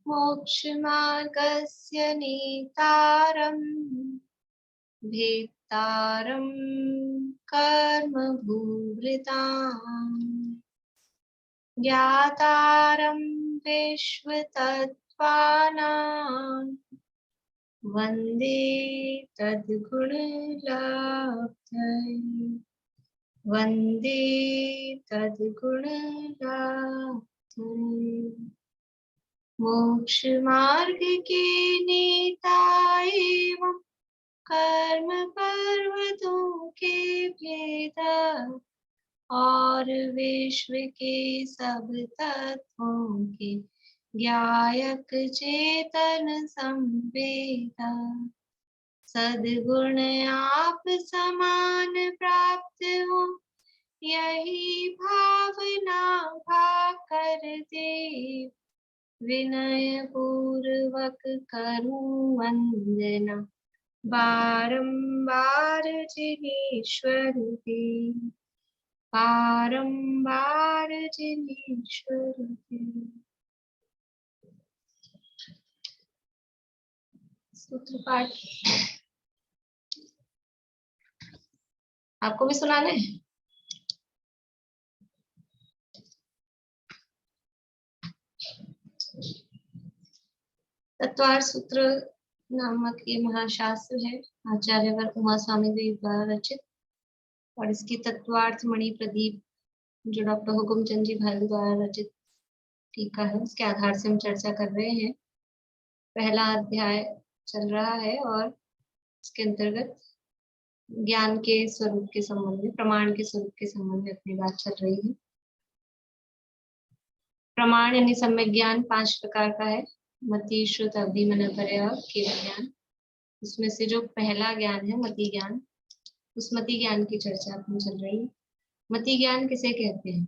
मोक्षमार्गस्य नेतारम् भेत्तारं कर्मभूभृताम् ज्ञातारं विश्वतत्त्वानां वन्दे तद्गुणलब्धये वन्दे तद्गुणलब्धये। मोक्षमार्ग के नेता एवं कर्म पर्वतों के भेदा और विश्व के सब तत्वों के ज्ञायक चेतन संवेदा सद्गुण आप समान प्राप्त हो यही भावना भाकर दे विनय पूर्वक करूं वंदना बारंबार जिनेश्वर के बारंबार जिनेश्वर के। सूत्र पाठ आपको भी सुनाने हैं? तत्वार्थ सूत्र नामक ये महाशास्त्र है आचार्यवर उमा स्वामी देव द्वारा रचित और इसकी तत्वार्थ मणि प्रदीप जो डॉक्टर हुकुमचंद जी भाई द्वारा रचित टीका है उसके आधार से हम चर्चा कर रहे हैं। पहला अध्याय चल रहा है और इसके अंतर्गत ज्ञान के स्वरूप के संबंध में प्रमाण के स्वरूप के संबंध में अपनी बात चल रही है। प्रमाण यानी सम्यक ज्ञान 5 प्रकार का है। मति श्रुत अवधि मन परय और केवल ज्ञान। उसमें से जो पहला ज्ञान है मति ज्ञान उस मति ज्ञान की चर्चा अपनी चल रही है। मति ज्ञान किसे कहते हैं?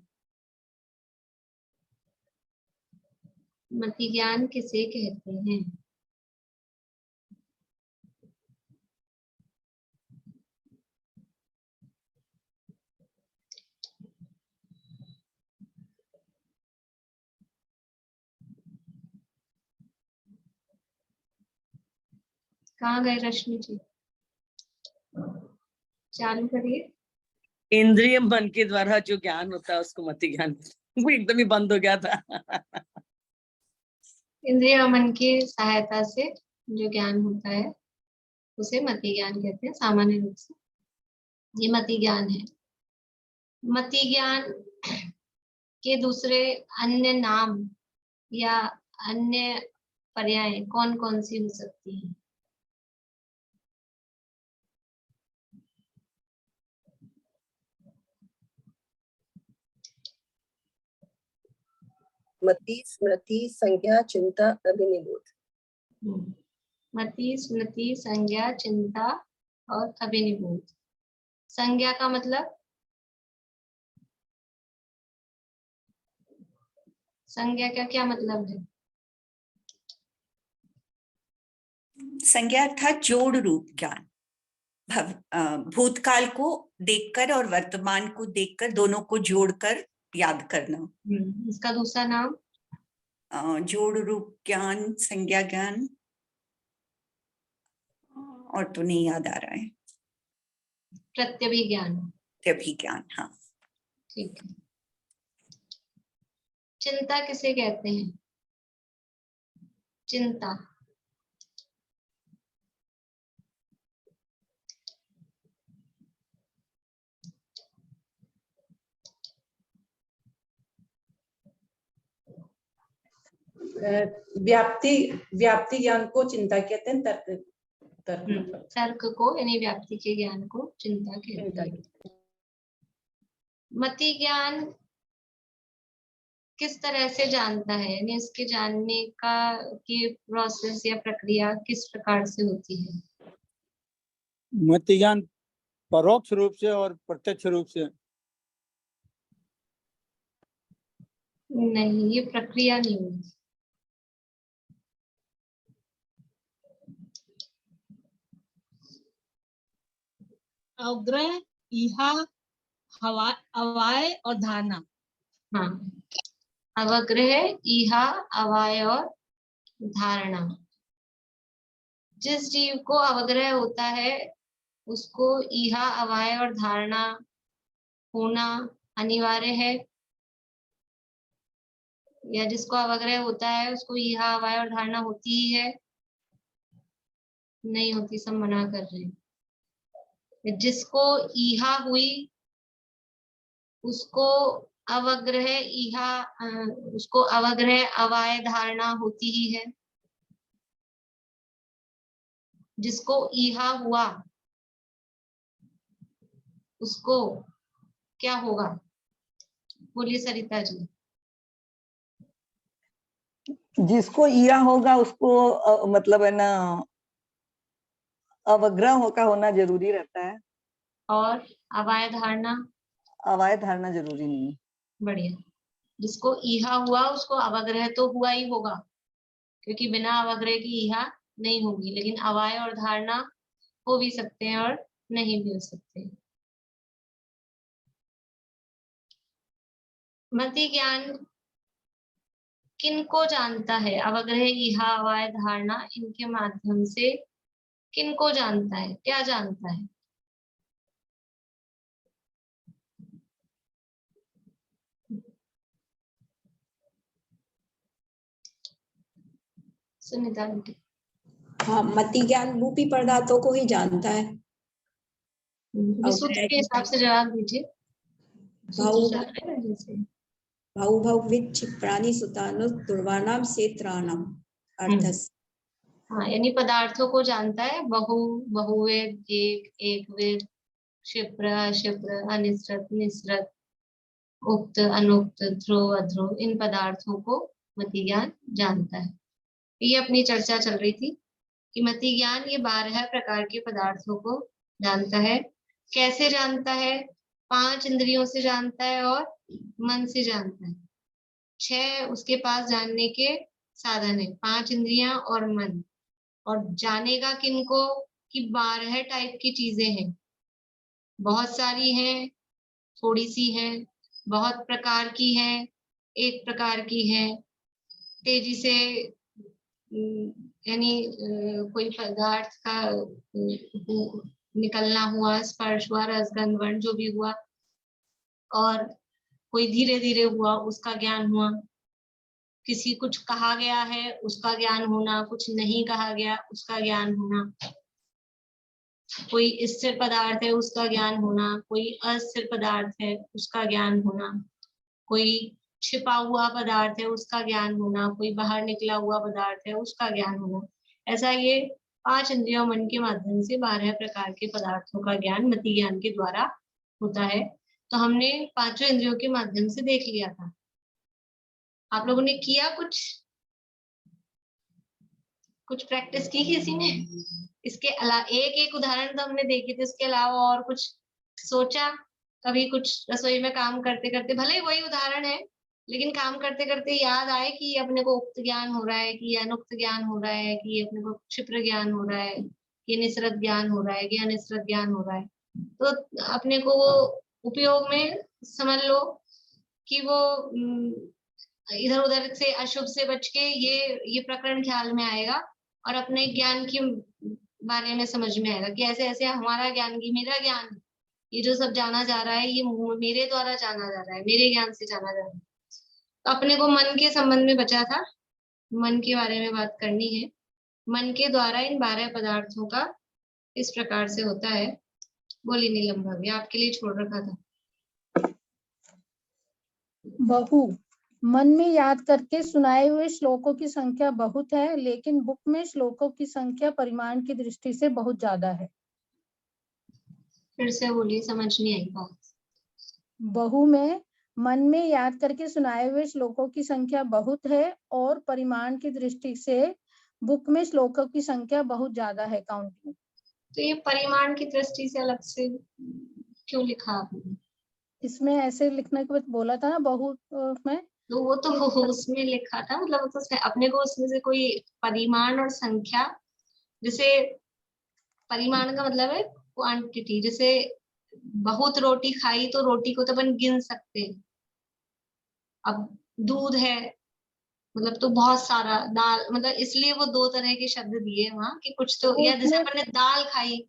मति ज्ञान किसे कहते हैं? कहाँ गए रश्मि जी? चालू करिए। इंद्रिय मन के द्वारा जो ज्ञान होता है उसको मति ज्ञान वो एकदम ही बंद हो गया था। इंद्रिय और मन की सहायता से जो ज्ञान होता है उसे मति ज्ञान कहते हैं सामान्य रूप से। ये मति ज्ञान है। मति ज्ञान के दूसरे अन्य नाम या अन्य पर्याय कौन कौन सी हो सकती हैं? मति स्मृति संज्ञा चिंता अभिनिबोध। मति स्मृति संज्ञा चिंता और अभिनिबोध। संज्ञा का मतलब संज्ञा का क्या मतलब है? संज्ञा अर्थात जोड़ रूप ज्ञान। भूतकाल को देखकर और वर्तमान को देखकर दोनों को जोड़कर याद करना। इसका दूसरा नाम जोड़ रूप ज्ञान, संज्ञा ज्ञान, और तो नहीं याद आ रहा है। प्रत्यभिज्ञान। प्रत्यभिज्ञान, हाँ ठीक है। चिंता किसे कहते हैं? चिंता व्याप्ति ज्ञान को चिंता कहते हैं। तर्क को यानी व्याप्ति के ज्ञान को चिंता कहते हैं। मति ज्ञान किस तरह से जानता है यानी इसके जानने का की प्रोसेस या प्रक्रिया किस प्रकार से होती है? मति ज्ञान परोक्ष रूप से और प्रत्यक्ष रूप से। नहीं, ये प्रक्रिया नहीं होती। अवग्रह, इहा, हवा, अवाय और धारणा। हाँ, अवग्रह, इहा, अवाय और धारणा। जिस जीव को अवग्रह होता है उसको इहा अवाय और धारणा होना अनिवार्य है, या जिसको अवग्रह होता है उसको इहा अवाय और धारणा होती ही है? नहीं होती, सब मना कर रहे हैं। जिसको इहा हुई उसको अवग्रह इहा उसको अवग्रह अवाय धारणा होती ही है। जिसको इहा हुआ उसको क्या होगा? बोलिए सरिता जी। जिसको ईया होगा उसको मतलब है ना अवग्रह का होना जरूरी रहता है, और अवाय धारणा? अवाय धारणा जरूरी नहीं है। बढ़िया। जिसको इहा हुआ उसको अवग्रह तो हुआ ही होगा, क्योंकि बिना अवग्रह की इहा नहीं होगी, लेकिन अवाय और धारणा हो भी सकते हैं और नहीं भी हो सकते। मति ज्ञान किनको जानता है? अवग्रह इहा अवाय धारणा इनके माध्यम से किनको जानता है, क्या जानता है? सुनीता आंटी। हाँ, मति ज्ञान रूपी पदार्थों को ही जानता है। सूत्र के हिसाब से जवाब दीजिए। भाव भाव विच प्राणी सुतानु दुर्वाणाम क्षेत्राणाम अर्थस। हाँ, यानी पदार्थों को जानता है। बहु बहुवेद, एक एकवेद, क्षिप्र अक्षिप्र, अनिश्रत निश्रत, उक्त अनुक्त, ध्रुव अध्रुव, इन पदार्थों को मति ज्ञान जानता है। ये अपनी चर्चा चल रही थी कि मति ज्ञान ये 12 प्रकार के पदार्थों को जानता है। कैसे जानता है? 5 इंद्रियों से जानता है और मन से जानता है। 6 उसके पास जानने के साधन है, 5 इंद्रियां और मन। और जानेगा किनको? कि 12 टाइप की चीजें हैं, बहुत सारी हैं, थोड़ी सी हैं, बहुत प्रकार की हैं, एक प्रकार की हैं, तेजी से यानी कोई पदार्थ का निकलना हुआ, स्पर्श हुआ, रसगंध वर्ण जो भी हुआ, और कोई धीरे धीरे हुआ उसका ज्ञान हुआ। किसी कुछ कहा गया है उसका ज्ञान होना, कुछ नहीं कहा गया उसका ज्ञान होना, कोई स्थिर पदार्थ है उसका ज्ञान होना, कोई अस्थिर पदार्थ है उसका ज्ञान होना, कोई छिपा हुआ पदार्थ है उसका ज्ञान होना, कोई बाहर निकला हुआ पदार्थ है उसका ज्ञान होना। ऐसा ये 5 इंद्रियों मन के माध्यम से 12 प्रकार के पदार्थों का ज्ञान मति ज्ञान के द्वारा होता है। तो हमने 5 इंद्रियों के माध्यम से देख लिया था। आप लोगों ने किया कुछ प्रैक्टिस की किसी ने? इसके अलावा एक उदाहरण तो हमने देखे थे, इसके अलावा और कुछ सोचा कभी? कुछ रसोई में काम करते करते, भले ही वही उदाहरण है, लेकिन काम करते करते याद आए कि अपने को उक्त ज्ञान हो रहा है, कि अनुक्त ज्ञान हो रहा है, कि अपने को क्षिप्र ज्ञान हो रहा है, कि निसृत ज्ञान हो रहा है, कि अनिसृत ज्ञान हो रहा है। तो अपने को वो उपयोग में समझ लो कि वो इधर उधर से अशुभ से बच के ये प्रकरण ख्याल में आएगा और अपने ज्ञान के बारे में समझ में आएगा कि ऐसे ऐसे हमारा ज्ञान, की मेरा ज्ञान, ये जो सब जाना जा रहा है ये मेरे द्वारा जाना जा रहा है, मेरे ज्ञान से जाना जा रहा है। तो अपने को मन के संबंध में बचा था, मन के बारे में बात करनी है। मन के द्वारा इन 12 पदार्थों का इस प्रकार से होता है। बोली नीलम भाभी, आपके लिए छोड़ रखा था। बहु, मन में याद करके सुनाए हुए श्लोकों की संख्या बहुत है, लेकिन बुक में श्लोकों की संख्या परिमाण की दृष्टि से बहुत ज्यादा है। फिर से बोलिए, समझ नहीं आई बात। बहु में मन में याद करके सुनाए हुए श्लोकों की संख्या बहुत है और परिमाण की दृष्टि से बुक में श्लोकों की संख्या बहुत ज्यादा है, काउंटिंग। तो ये परिमाण की दृष्टि से अलग से क्यों लिखा आपने? इसमें ऐसे लिखने के बाद बोला था ना बहु में, तो वो तो उसमें लिखा था, मतलब तो अपने को उसमें से कोई परिमाण और संख्या, जैसे परिमाण का मतलब है क्वांटिटी। जैसे बहुत रोटी खाई तो रोटी को तो अपन गिन सकते हैं। अब दूध है मतलब तो बहुत सारा दाल, मतलब इसलिए वो दो तरह के शब्द दिए वहां कि कुछ तो, तो या जैसे उसमें अपन ने दाल खाई,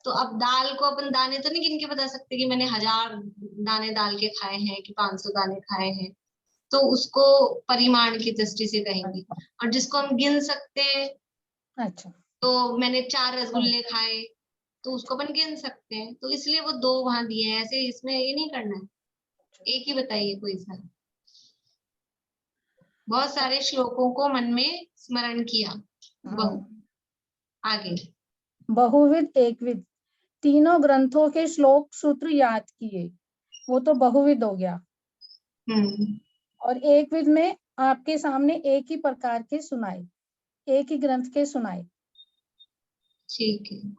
तो अब दाल को अपन दाने तो नहीं गिन के बता सकते कि मैंने 1000 दाने दाल के खाए हैं कि 500 दाने खाए हैं, तो उसको परिमाण की दृष्टि से कहेंगे। और जिसको हम गिन सकते हैं, अच्छा, तो मैंने 4 रसगुल्ले खाए, तो उसको अपन गिन सकते हैं, तो इसलिए वो 2 वहां दिए हैं। ऐसे इसमें ये नहीं करना है, एक ही बताइए कोई सा। बहुत सारे श्लोकों को मन में स्मरण किया। बहु, आगे। बहुविध एकविध, तीनों ग्रंथों के श्लोक सूत्र याद किए, वो तो बहुविध हो गया। और एकविध में आपके सामने एक ही प्रकार के सुनाए, एक ही ग्रंथ के सुनाए। ठीक है,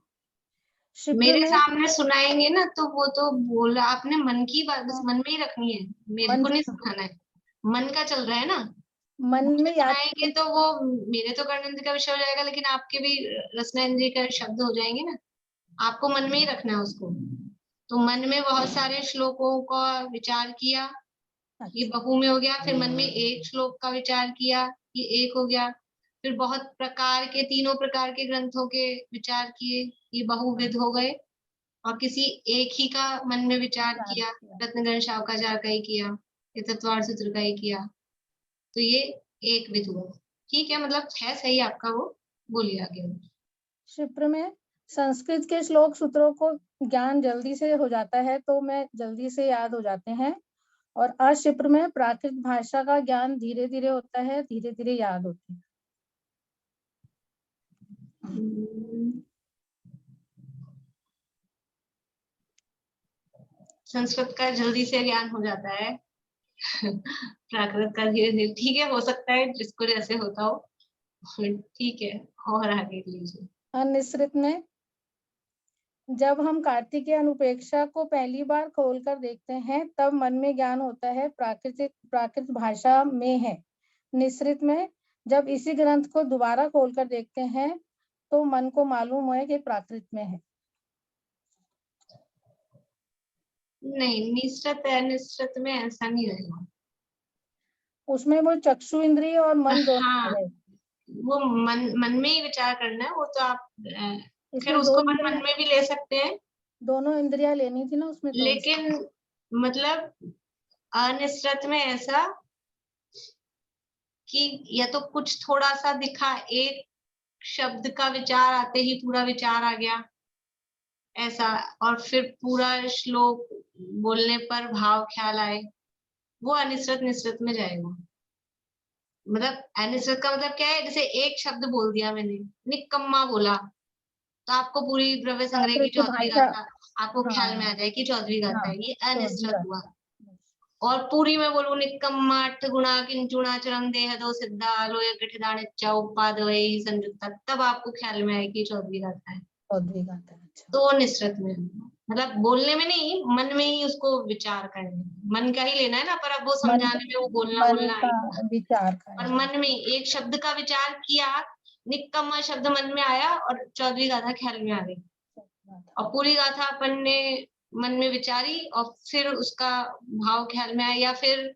क्षिप्र मेरे में सामने सुनाएंगे ना, तो वो तो बोला आपने मन की बात, बस मन में ही रखनी है, मेरे मन को नहीं से- सुनाना है। मन का चल रहा है ना, मन मुझे में याद सुनाएंगे तो वो मेरे तो कर्णेंद्र का विषय हो जाएगा, लेकिन आपके भी रसनेंद्रिय का शब्द हो जाएंगे ना। आपको मन में ही रखना है उसको। तो मन में बहुत सारे श्लोकों का विचार किया, ये अच्छा, बहु में हो गया। फिर मन में एक श्लोक का विचार किया, ये एक हो गया। फिर बहुत प्रकार के, तीनों प्रकार के ग्रंथों के विचार किए, ये बहुविध हो गए। और किसी एक ही का मन में विचार किया, रत्नगण शावकाचार्य का ही किया, ये तत्वार्थ सूत्र का ही किया, तो ये एक विध हुआ। ठीक है, मतलब है सही आपका वो। बोलिए आगे। क्षिप्र में संस्कृत के श्लोक सूत्रों को ज्ञान जल्दी से हो जाता है, तो मैं जल्दी से याद हो जाते हैं। और अक्षिप्र में प्राकृत भाषा का ज्ञान धीरे धीरे होता है, धीरे धीरे याद होती है। संस्कृत का जल्दी से ज्ञान हो जाता है, प्राकृत का धीरे धीरे। ठीक है, हो सकता है जिसको जैसे होता हो। ठीक है, और आगे लीजिए। अनिश्रित में जब हम कार्तिकीय अनुपेक्षा को पहली बार खोलकर देखते हैं, तब मन में ज्ञान होता है प्राकृत भाषा में है। निश्रित में जब इसी ग्रंथ को दोबारा खोलकर देखते हैं, तो मन को मालूम है कि प्राकृत में है। नहीं, निश्चित है, निश्चित में ऐसा नहीं रहेगा। उसमें वो चक्षु इंद्रिय और मन हाँ, दोनों है। वो मन में ही विचार करना है, वो तो आप फिर इसमें उसको अपन मन में भी ले सकते हैं। दोनों इंद्रियां लेनी थी ना उसमें, तो लेकिन मतलब अनिश्चित में ऐसा कि या तो कुछ थोड़ा सा दिखा, एक शब्द का विचार आते ही पूरा विचार आ गया ऐसा, और फिर पूरा श्लोक बोलने पर भाव ख्याल आए, वो अनिश्चित निश्चित में जाएगा। मतलब अनिश्चित का मतलब क्या है, जैसे एक शब्द बोल दिया मैंने, निकम्मा बोला, तो आपको पूरी द्रव्य संग्रह की प्राकृत चौथवी भाषा। गाथा आपको ख्याल में आ जाए कि चौथवी गाथा हाँ, है, ये तो अनिश्चित हुआ। और पूरी में बोलू निकम्मा अट्ठ गुणा किंचुणा चरम देह दो सिद्धा लोय गठिदानिच्चा उपाद वही संयुक्ता, तब आपको ख्याल में आए कि चौथवी गाथा है, चौधरी गाता है। अच्छा, तो निश्चित में। मतलब बोलने में नहीं, मन में ही उसको विचार करना, मन का ही लेना है ना, पर अब वो समझाने में वो बोलना मन का आएगा। विचार और का मन में एक शब्द का विचार किया, निकम्मा शब्द मन में आया और चौथवी गाथा ख्याल में आ गई, और पूरी गाथा अपन ने मन में विचारी और फिर उसका भाव ख्याल में आया। या फिर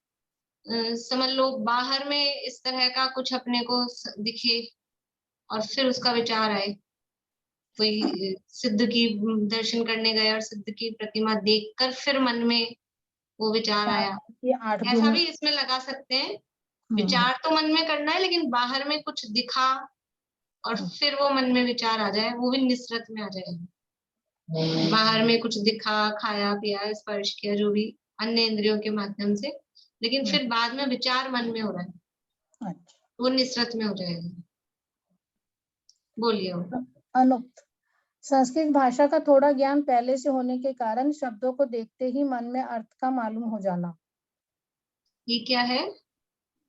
समझ लो बाहर में इस तरह का कुछ अपने को दिखे और फिर उसका विचार आए, कोई सिद्ध की दर्शन करने गए और सिद्ध की प्रतिमा देखकर फिर मन में वो विचार आया, ये 8 ऐसा गुण। भी इसमें लगा सकते हैं। विचार तो मन में करना है, लेकिन बाहर में कुछ दिखा और फिर वो मन में विचार आ जाए, वो भी निसरत में आ जाएगा। बाहर में कुछ दिखा, खाया पिया, स्पर्श किया, जो भी अन्य इंद्रियों के माध्यम से, लेकिन फिर बाद में विचार मन में हो रहा है, वो निसरत में हो जाएगा। बोलिए। अनुक्त संस्कृत भाषा का थोड़ा ज्ञान पहले से होने के कारण शब्दों को देखते ही मन में अर्थ का मालूम हो जाना। ये क्या है?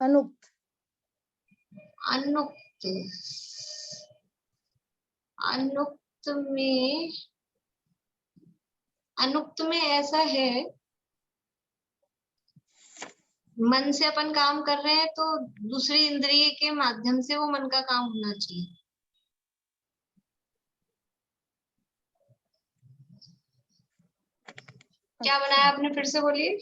अनुक्त। अनुक्त, अनुक्त में, अनुक्त में ऐसा है, मन से अपन काम कर रहे हैं तो दूसरी इंद्रिय के माध्यम से वो मन का काम होना चाहिए। क्या बनाया आपने, फिर से बोलिए।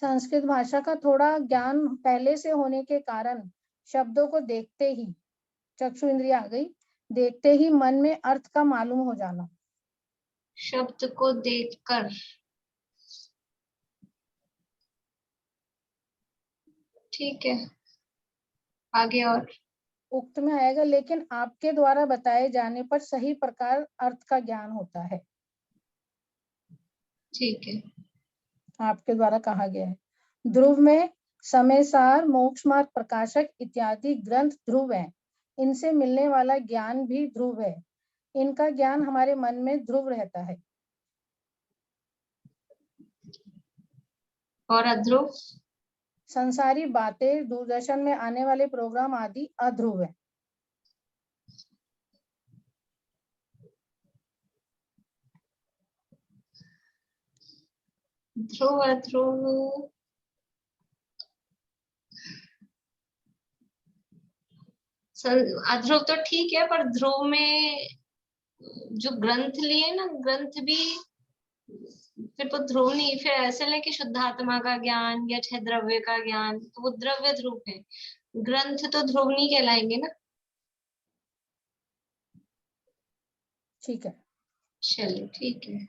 संस्कृत भाषा का थोड़ा ज्ञान पहले से होने के कारण शब्दों को देखते ही, चक्षु इंद्रिय आ गई, देखते ही मन में अर्थ का मालूम हो जाना। शब्द को देखकर, ठीक है, आगे और उक्त में आएगा, लेकिन आपके द्वारा बताए जाने पर सही प्रकार अर्थ का ज्ञान होता है। ठीक है। आपके द्वारा कहा गया है। ध्रुव में समय सार, मोक्ष मार्ग, प्रकाशक इत्यादि ग्रंथ ध्रुव हैं। इनसे मिलने वाला ज्ञान भी ध्रुव है। इनका ज्ञान हमारे मन में ध्रुव रहता है। और अध्रुव? संसारी बातें, दूरदर्शन में आने वाले प्रोग्राम आदि अध्रुव है। ध्रुव अध्रुव, अध्रुव तो ठीक है, पर ध्रुव में जो ग्रंथ लिए ना, ग्रंथ भी फिर तो ध्रुव नहीं, फिर ऐसे ले कि शुद्धात्मा का ज्ञान या 6 द्रव्य का ज्ञान, तो वो द्रव्य ध्रुव है, ग्रंथ तो ध्रुव नहीं कहलाएंगे ना। ठीक है, चलिए ठीक है,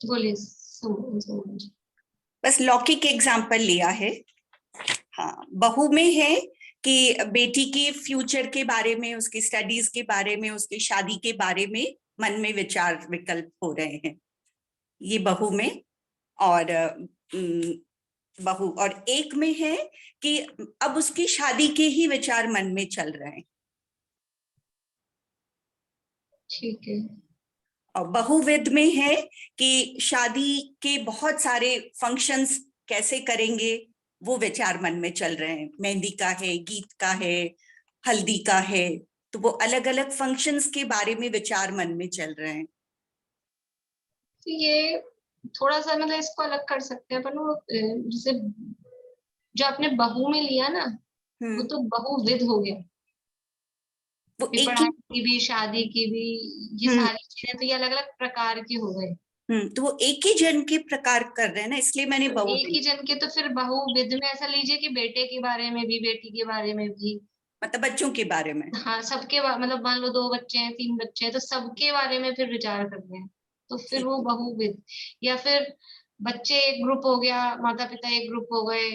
बोलिए। बस लौकिक एग्जाम्पल लिया है। हाँ, बहू में है कि बेटी के फ्यूचर के बारे में, उसकी स्टडीज के बारे में, उसकी शादी के बारे में मन में विचार विकल्प हो रहे हैं, ये बहू में। और बहू और एक में है कि अब उसकी शादी के ही विचार मन में चल रहे हैं। ठीक है। और बहुविध में है कि शादी के बहुत सारे फंक्शंस कैसे करेंगे वो विचार मन में चल रहे हैं। मेहंदी का है, गीत का है, हल्दी का है, तो वो अलग अलग फंक्शंस के बारे में विचार मन में चल रहे हैं। तो ये थोड़ा सा मतलब इसको अलग कर सकते हैं अपन, वो जैसे जो आपने बहू में लिया ना, वो तो बहुविध हो गया, वो एक पढ़ाई ही की भी, शादी की भी, ये सारी चीजें तो ये अलग अलग प्रकार की हो गए। तो वो एक ही जन के प्रकार कर रहे हैं ना, इसलिए मैंने तो एक ही जन के, तो फिर बहुविध में ऐसा लीजिए कि बेटे के बारे में भी, बेटी के बारे में भी, मतलब बच्चों के बारे में। हाँ सबके मतलब मान लो 2 बच्चे हैं, 3 बच्चे हैं, तो सबके बारे में फिर विचार करते हैं, तो फिर वो बहुविध। या फिर बच्चे एक ग्रुप हो गया, माता पिता एक ग्रुप हो गए,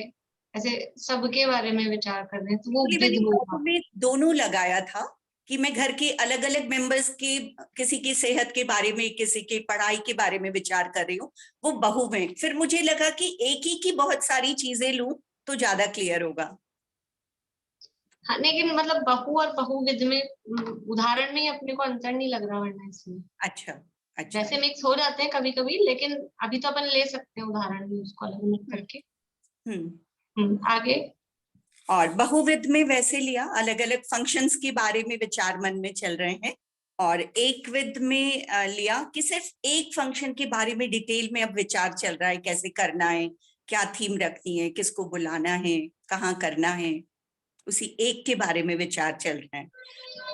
ऐसे सबके बारे में विचार कर रहे हैं, तो वो विध होगा। में दोनों लगाया था कि मैं घर के अलग अलग मेंबर्स के, किसी की सेहत के बारे में, किसी की पढ़ाई के बारे में विचार कर रही हूँ, वो बहू में। फिर मुझे लगा कि एक ही की बहुत सारी चीजें लूं तो ज्यादा क्लियर होगा। हाँ, लेकिन मतलब बहू और बहुविध में उदाहरण में ही अपने को अंतर नहीं लग रहा, वरना इसमें अच्छा अच्छा, वैसे मिक्स हो जाते हैं कभी कभी, लेकिन अभी तो अपन ले सकते हैं उदाहरण भी उसको अलग अलग करके। आगे। और बहुविध में वैसे लिया, अलग अलग फंक्शंस के बारे में विचार मन में चल रहे हैं। और एक विध में लिया कि सिर्फ एक फंक्शन के बारे में डिटेल में अब विचार चल रहा है, कैसे करना है, क्या थीम रखनी है, किसको बुलाना है, कहाँ करना है, उसी एक के बारे में विचार चल रहे हैं।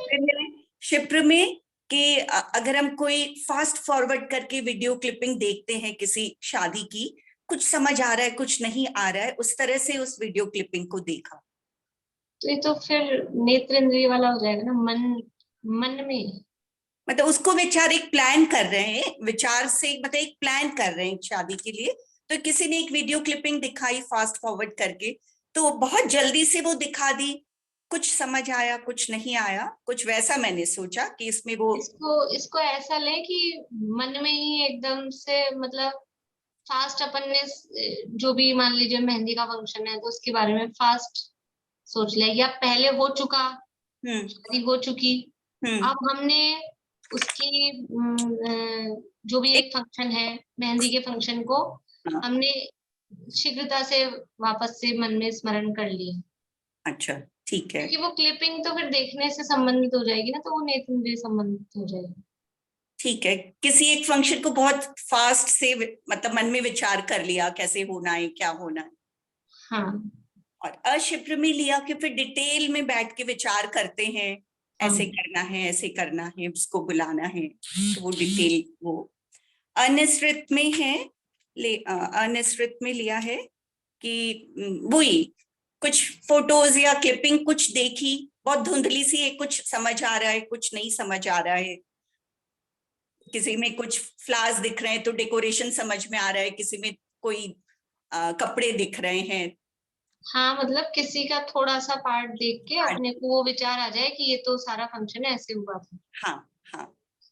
फिर क्षिप्र में कि अगर हम कोई फास्ट फॉरवर्ड करके वीडियो क्लिपिंग देखते हैं किसी शादी की, कुछ समझ आ रहा है, कुछ नहीं आ रहा है, उस तरह से उस वीडियो क्लिपिंग को देखा। तो ये तो फिर नेत्र इंद्रिय वाला हो जाएगा ना, मन में, मतलब उसको विचार एक प्लान कर रहे हैं, विचार से मतलब एक प्लान कर रहे हैं शादी के लिए। तो किसी ने एक वीडियो क्लिपिंग दिखाई फास्ट फॉरवर्ड करके, तो बहुत जल्दी से वो दिखा दी, कुछ समझ आया, कुछ नहीं आया, कुछ वैसा मैंने सोचा कि इसमें वो इसको ऐसा ले कि मन में ही एकदम से, मतलब फास्ट अपन ने जो भी मान लीजिए मेहंदी का फंक्शन है तो उसके बारे में फास्ट सोच लिया, या पहले हो चुका, शादी हो चुकी, अब हमने उसकी जो भी एक फंक्शन है मेहंदी के फंक्शन को हमने शीघ्रता से वापस से मन में स्मरण कर लिया। अच्छा ठीक है, क्योंकि वो क्लिपिंग तो फिर देखने से संबंधित हो जाएगी ना, तो वो नेत्र इंद्रिय संबंधित हो जाएगी। ठीक है। किसी एक फंक्शन को बहुत फास्ट से मतलब मन में विचार कर लिया, कैसे होना है, क्या होना है। हाँ। और अक्षिप्र में लिया कि फिर डिटेल में बैठ के विचार करते हैं, ऐसे करना है, ऐसे करना है, उसको बुलाना है, तो वो डिटेल वो। अनिश्रित में है, अनिश्रित में लिया है कि वही कुछ फोटोज या क्लिपिंग कुछ देखी, बहुत धुंधली सी है, कुछ समझ आ रहा है, कुछ नहीं समझ आ रहा है। किसी में कुछ फ्लावर्स दिख रहे हैं तो डेकोरेशन समझ में आ रहा है, किसी में कोई कपड़े दिख रहे हैं। हाँ, मतलब किसी का थोड़ा सा पार्ट देख के हाँ। अपने को वो विचार आ जाए कि ये तो सारा फंक्शन ऐसे हुआ था। हाँ हाँ।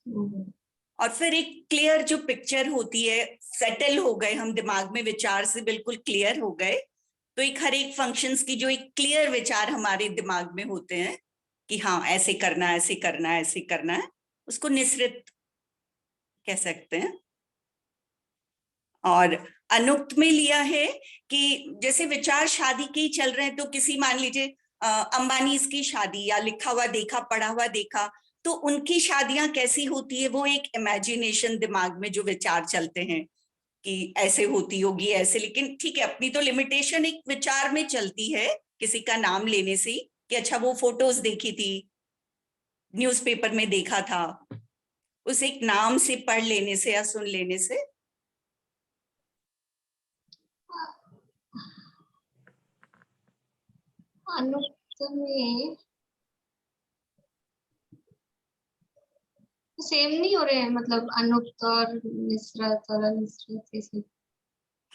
हम्म। और फिर एक क्लियर जो पिक्चर होती है, सेटल हो गए हम दिमाग में, विचार से बिल्कुल क्लियर हो गए, तो एक हर एक फंक्शंस की जो एक क्लियर विचार हमारे दिमाग में होते हैं कि हाँ ऐसे करना है, ऐसे करना है, ऐसे करना है, उसको निसृत कह सकते हैं। और अनुक्त में लिया है कि जैसे विचार शादी के ही चल रहे हैं, तो किसी मान लीजिए अंबानी की शादी, या लिखा हुआ देखा, पढ़ा हुआ देखा, तो उनकी शादियां कैसी होती है, वो एक इमेजिनेशन दिमाग में जो विचार चलते हैं कि ऐसे होती होगी ऐसे। लेकिन ठीक है, अपनी तो लिमिटेशन एक विचार में चलती है किसी का नाम लेने से, कि अच्छा वो फोटोज देखी थी, न्यूज़पेपर में देखा था, उस एक नाम से पढ़ लेने से या सुन लेने से। अनुक्त में सेम नहीं हो रहे हैं, मतलब अनुक्त और निसरत और अनिसरत ऐसे।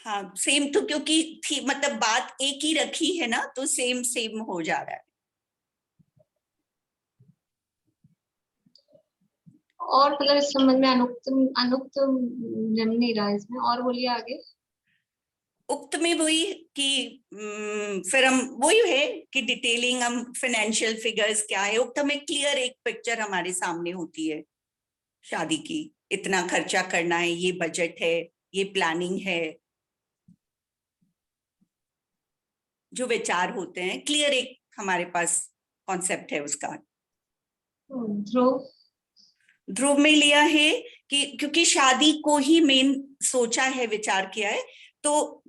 हाँ सेम तो, क्योंकि थी मतलब बात एक ही रखी है ना, तो सेम सेम हो जा रहा है। और मतलब इस संबंध में अनुक्त अनुक्त जम नहीं रहा इसमें, और बोलिए आगे। उक्त में वही कि फिर हम वही है कि डिटेलिंग, हम फाइनेंशियल फिगर्स क्या है, उक्त में क्लियर एक पिक्चर हमारे सामने होती है शादी की, इतना खर्चा करना है, ये बजट है, ये प्लानिंग है, जो विचार होते हैं क्लियर एक हमारे पास कॉन्सेप्ट है उसका। ध्रुव ध्रुव में लिया है कि क्योंकि शादी को ही मेन सोचा है, विचार किया है, तो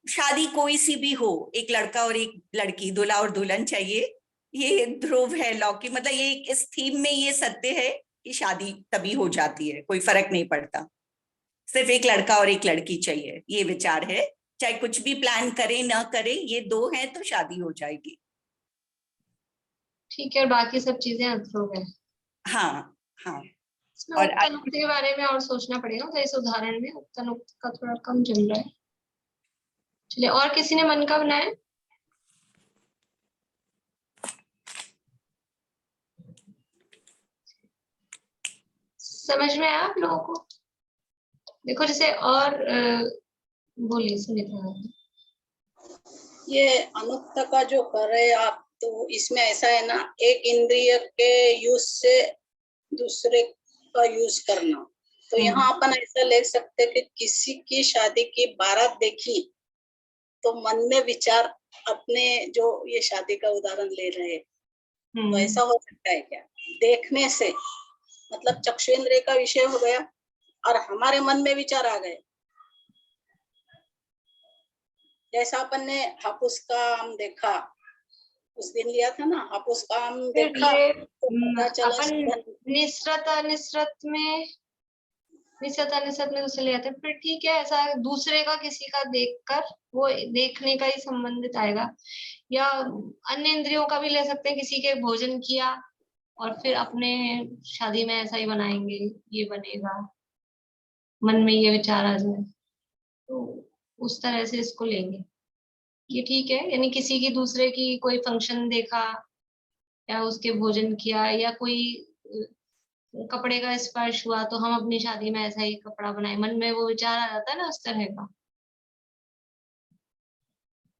शादी कोई सी भी हो, एक लड़का और एक लड़की, दूल्हा और दुल्हन चाहिए, ये ध्रुव है लौकी, मतलब ये इस थीम में ये सत्य है कि शादी तभी हो जाती है, कोई फर्क नहीं पड़ता, सिर्फ एक लड़का और एक लड़की चाहिए, ये विचार है। चाहे कुछ भी प्लान करे ना करे, ये दो हैं तो शादी हो जाएगी। ठीक है, और बाकी सब चीजें अध्रुव है। हाँ हाँ। इसमें और उक्त अनुक्त के बारे में और सोचना पड़ेगा, तो इस उदाहरण में उक्त अनुक्त का थोड़ा कम चल रहा है। चलिए, और किसी ने मन का बनाया? समझ में आया आप लोगों को? देखो जैसे, और बोलिए सुनीता। ये अनुक्त का जो कर रहे हैं आप, तो इसमें ऐसा है ना, एक इंद्रिय के यूज से दूसरे का यूज करना, तो यहाँ अपन ऐसा ले सकते कि किसी की शादी की बारात देखी तो मन में विचार अपने, जो ये शादी का उदाहरण ले रहे हैं, तो ऐसा हो सकता है क्या? देखने से मतलब चक्षुरेंद्रिय का विषय हो गया और हमारे मन में विचार आ गए। जैसा अपन ने हापुस का आम देखा, उस दिन लिया था ना, हापुस का आम देखा तो पता चला अपन निसरत अनिसरत में, निसरत अनिसरत में दूसरे ले आते हैं, फिर ठीक है, ऐसा दूसरे का किसी का देखकर वो देखने का ही संबंधित आएगा। या अन्य इंद्रियों का भी ले सकते हैं, किसी के भोजन किया और फिर अपने शादी में ऐसा ही बनाएंगे, ये बनेगा, मन में ये विचार आ जाए, तो उस तरह से इसको लेंगे, ये ठीक है। यानी किसी की दूसरे की कोई फंक्शन देखा, या उसके भोजन किया, या कोई कपड़े का स्पर्श हुआ, तो हम अपनी शादी में ऐसा ही कपड़ा बनाए, मन में वो विचार आ जाता है ना उस तरह का,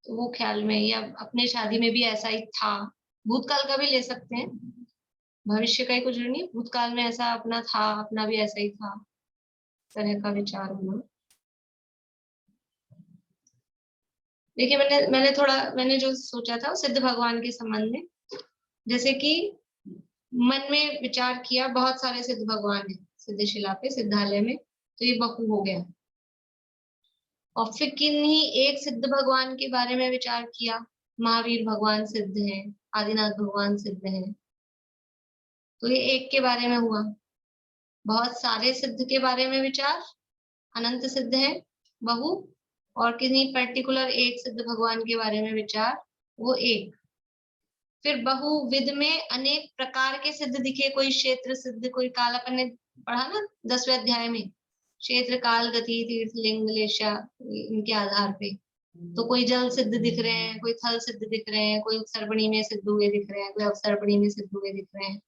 तो वो ख्याल में, या अपने शादी में भी ऐसा ही था, भूतकाल का भी ले सकते हैं, भविष्य का ही कुछ नहीं, भूतकाल में ऐसा अपना था, अपना भी ऐसा ही था, तरह का विचार होना। देखिए, मैंने जो सोचा था सिद्ध भगवान के संबंध में, जैसे कि मन में विचार किया, बहुत सारे सिद्ध भगवान है सिद्धशिला पे, सिद्धालय में, तो ये बहु हो गया। और फिर किन्हीं एक सिद्ध भगवान के बारे में विचार किया, महावीर भगवान सिद्ध है, आदिनाथ भगवान सिद्ध है, तो ये एक के बारे में हुआ। बहुत सारे सिद्ध के बारे में विचार, अनंत सिद्ध है बहु, और किन्हीं पर्टिकुलर एक सिद्ध भगवान के बारे में विचार, वो एक। फिर बहुविध में अनेक प्रकार के सिद्ध दिखे, कोई क्षेत्र सिद्ध, कोई काल, अपन ने पढ़ा ना 10वें अध्याय में, क्षेत्र काल गति तीर्थ लिंग लेशा, इनके आधार पे। तो कोई जल सिद्ध दिख रहे हैं, कोई थल सिद्ध दिख रहे हैं, कोई उत्सर्पणी में सिद्ध हुए दिख रहे हैं, कोई अवसर्पणी में सिद्ध हुए दिख रहे हैं।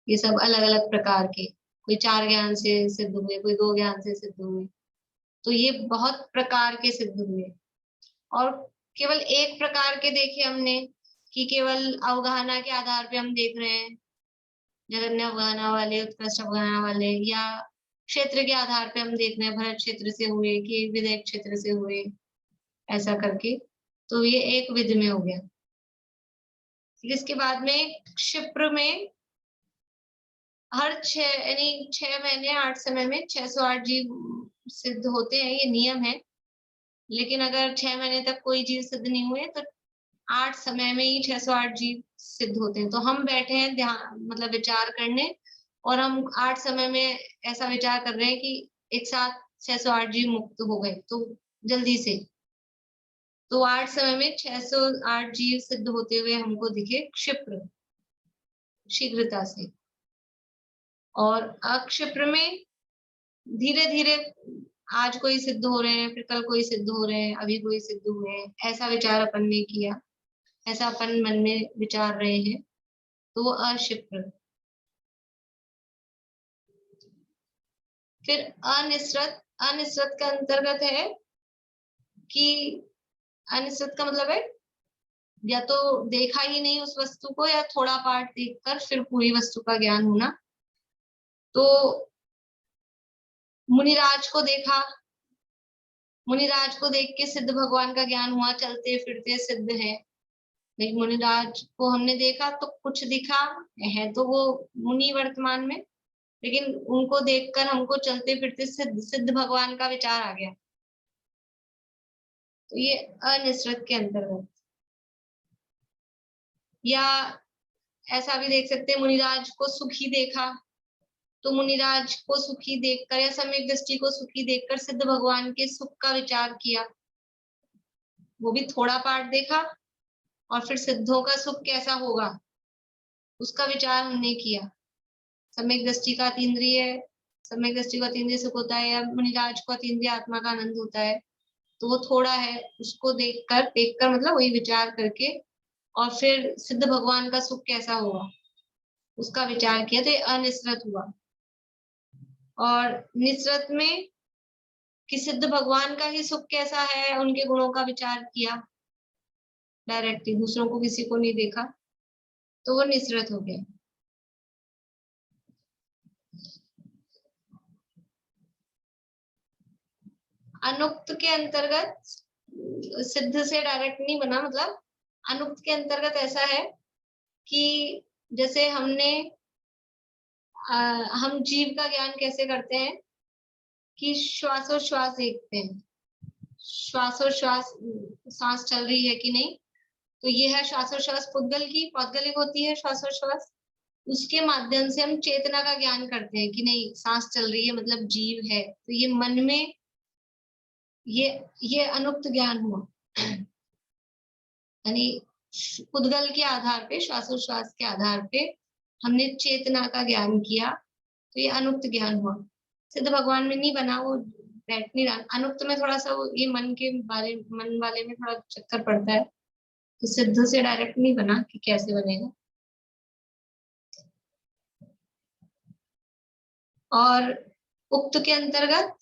ये सब अलग अलग प्रकार के, कोई 4 ज्ञान से सिद्ध हुए, कोई 2 ज्ञान से सिद्ध हुए। तो ये बहुत प्रकार के सिद्ध हुए। और केवल एक प्रकार के देखे हमने कि केवल अवगाहना के आधार पे हम देख रहे हैं, जगन्य अवगाहना वाले, उत्कृष्ट अवगाहना वाले, या क्षेत्र के आधार पे हम देख रहे हैं भरत क्षेत्र से हुए कि विदय क्षेत्र से हुए, ऐसा करके। तो ये एक विध में हो गया। इसके बाद में क्षिप्र में हर 6 महीने 8 समय में 608 जीव सिद्ध होते हैं, ये नियम है। लेकिन अगर 6 महीने तक कोई जीव सिद्ध नहीं हुए तो 8 समय में ही 608 जीव सिद्ध होते हैं। तो हम बैठे हैं ध्यान मतलब विचार करने, और हम 8 समय में ऐसा विचार कर रहे हैं कि एक साथ 608 जीव मुक्त हो गए, तो जल्दी से। तो 8 समय में 608 जीव सिद्ध होते हुए हमको दिखे क्षिप्र, शीघ्रता से। और अक्षिप्र में धीरे धीरे आज कोई सिद्ध हो रहे हैं, फिर कल कोई सिद्ध हो रहे हैं, अभी कोई सिद्ध हुए हैं, ऐसा विचार अपन ने किया, ऐसा अपन मन में विचार रहे हैं, तो वो अक्षिप्र। फिर अनिसृत, अनिसृत का अंतर्गत है कि अनिश्चित का मतलब है या तो देखा ही नहीं उस वस्तु को, या थोड़ा पार्ट देखकर फिर पूरी वस्तु का ज्ञान होना। तो मुनिराज को देखा, मुनिराज को देख के सिद्ध भगवान का ज्ञान हुआ, चलते फिरते सिद्ध है। मुनिराज को हमने देखा तो कुछ दिखा है, तो वो मुनि वर्तमान में, लेकिन उनको देखकर हमको चलते फिरते सिद्ध भगवान का विचार आ गया। तो ये अनिश्चित के अंतर्गत। या ऐसा भी देख सकते हैं, मुनिराज को सुखी देखा, तो मुनिराज को सुखी देखकर या सम्यक दृष्टि को सुखी देखकर सिद्ध भगवान के सुख का विचार किया। वो भी थोड़ा पार्ट देखा, और फिर सिद्धों का सुख कैसा होगा उसका विचार हमने किया। सम्यक दृष्टि का अतीन्द्रिय, सम्यक दृष्टि का अतीन्द्रिय सुख होता है, या मुनिराज को अतीन्द्रिय आत्मा का आनंद होता है, तो वो थोड़ा है, उसको देखकर मतलब वही विचार करके, और फिर सिद्ध भगवान का सुख कैसा होगा उसका विचार किया, तो ये अनिश्चित हुआ। और निश्चित में कि सिद्ध भगवान का ही सुख कैसा है, उनके गुणों का विचार किया डायरेक्टली, दूसरों को किसी को नहीं देखा, तो वो निश्चित हो गया। अनुक्त के अंतर्गत सिद्ध से डायरेक्ट नहीं बना, मतलब अनुक्त के अंतर्गत ऐसा है कि जैसे हम जीव का ज्ञान कैसे करते हैं कि श्वासोश्वास देखते हैं, श्वासोश्वास सांस चल रही है कि नहीं, तो ये है श्वासोश्वास पुद्गल की, पौद्गलिक होती है श्वासोश्वास। उसके माध्यम से हम चेतना का ज्ञान करते हैं कि नहीं सांस चल रही है मतलब जीव है। तो ये मन में ये अनुक्त ज्ञान हुआ, यानी पुद्गल के आधार पे, श्वासोश्वास के आधार पे हमने चेतना का ज्ञान किया, तो ये अनुक्त ज्ञान हुआ। सिद्ध भगवान में नहीं बना, वो बैठ नहीं रहा। अनुक्त में थोड़ा सा ये मन वाले में थोड़ा चक्कर पड़ता है, तो सिद्ध से डायरेक्ट नहीं बना कि कैसे बनेगा। और उक्त के अंतर्गत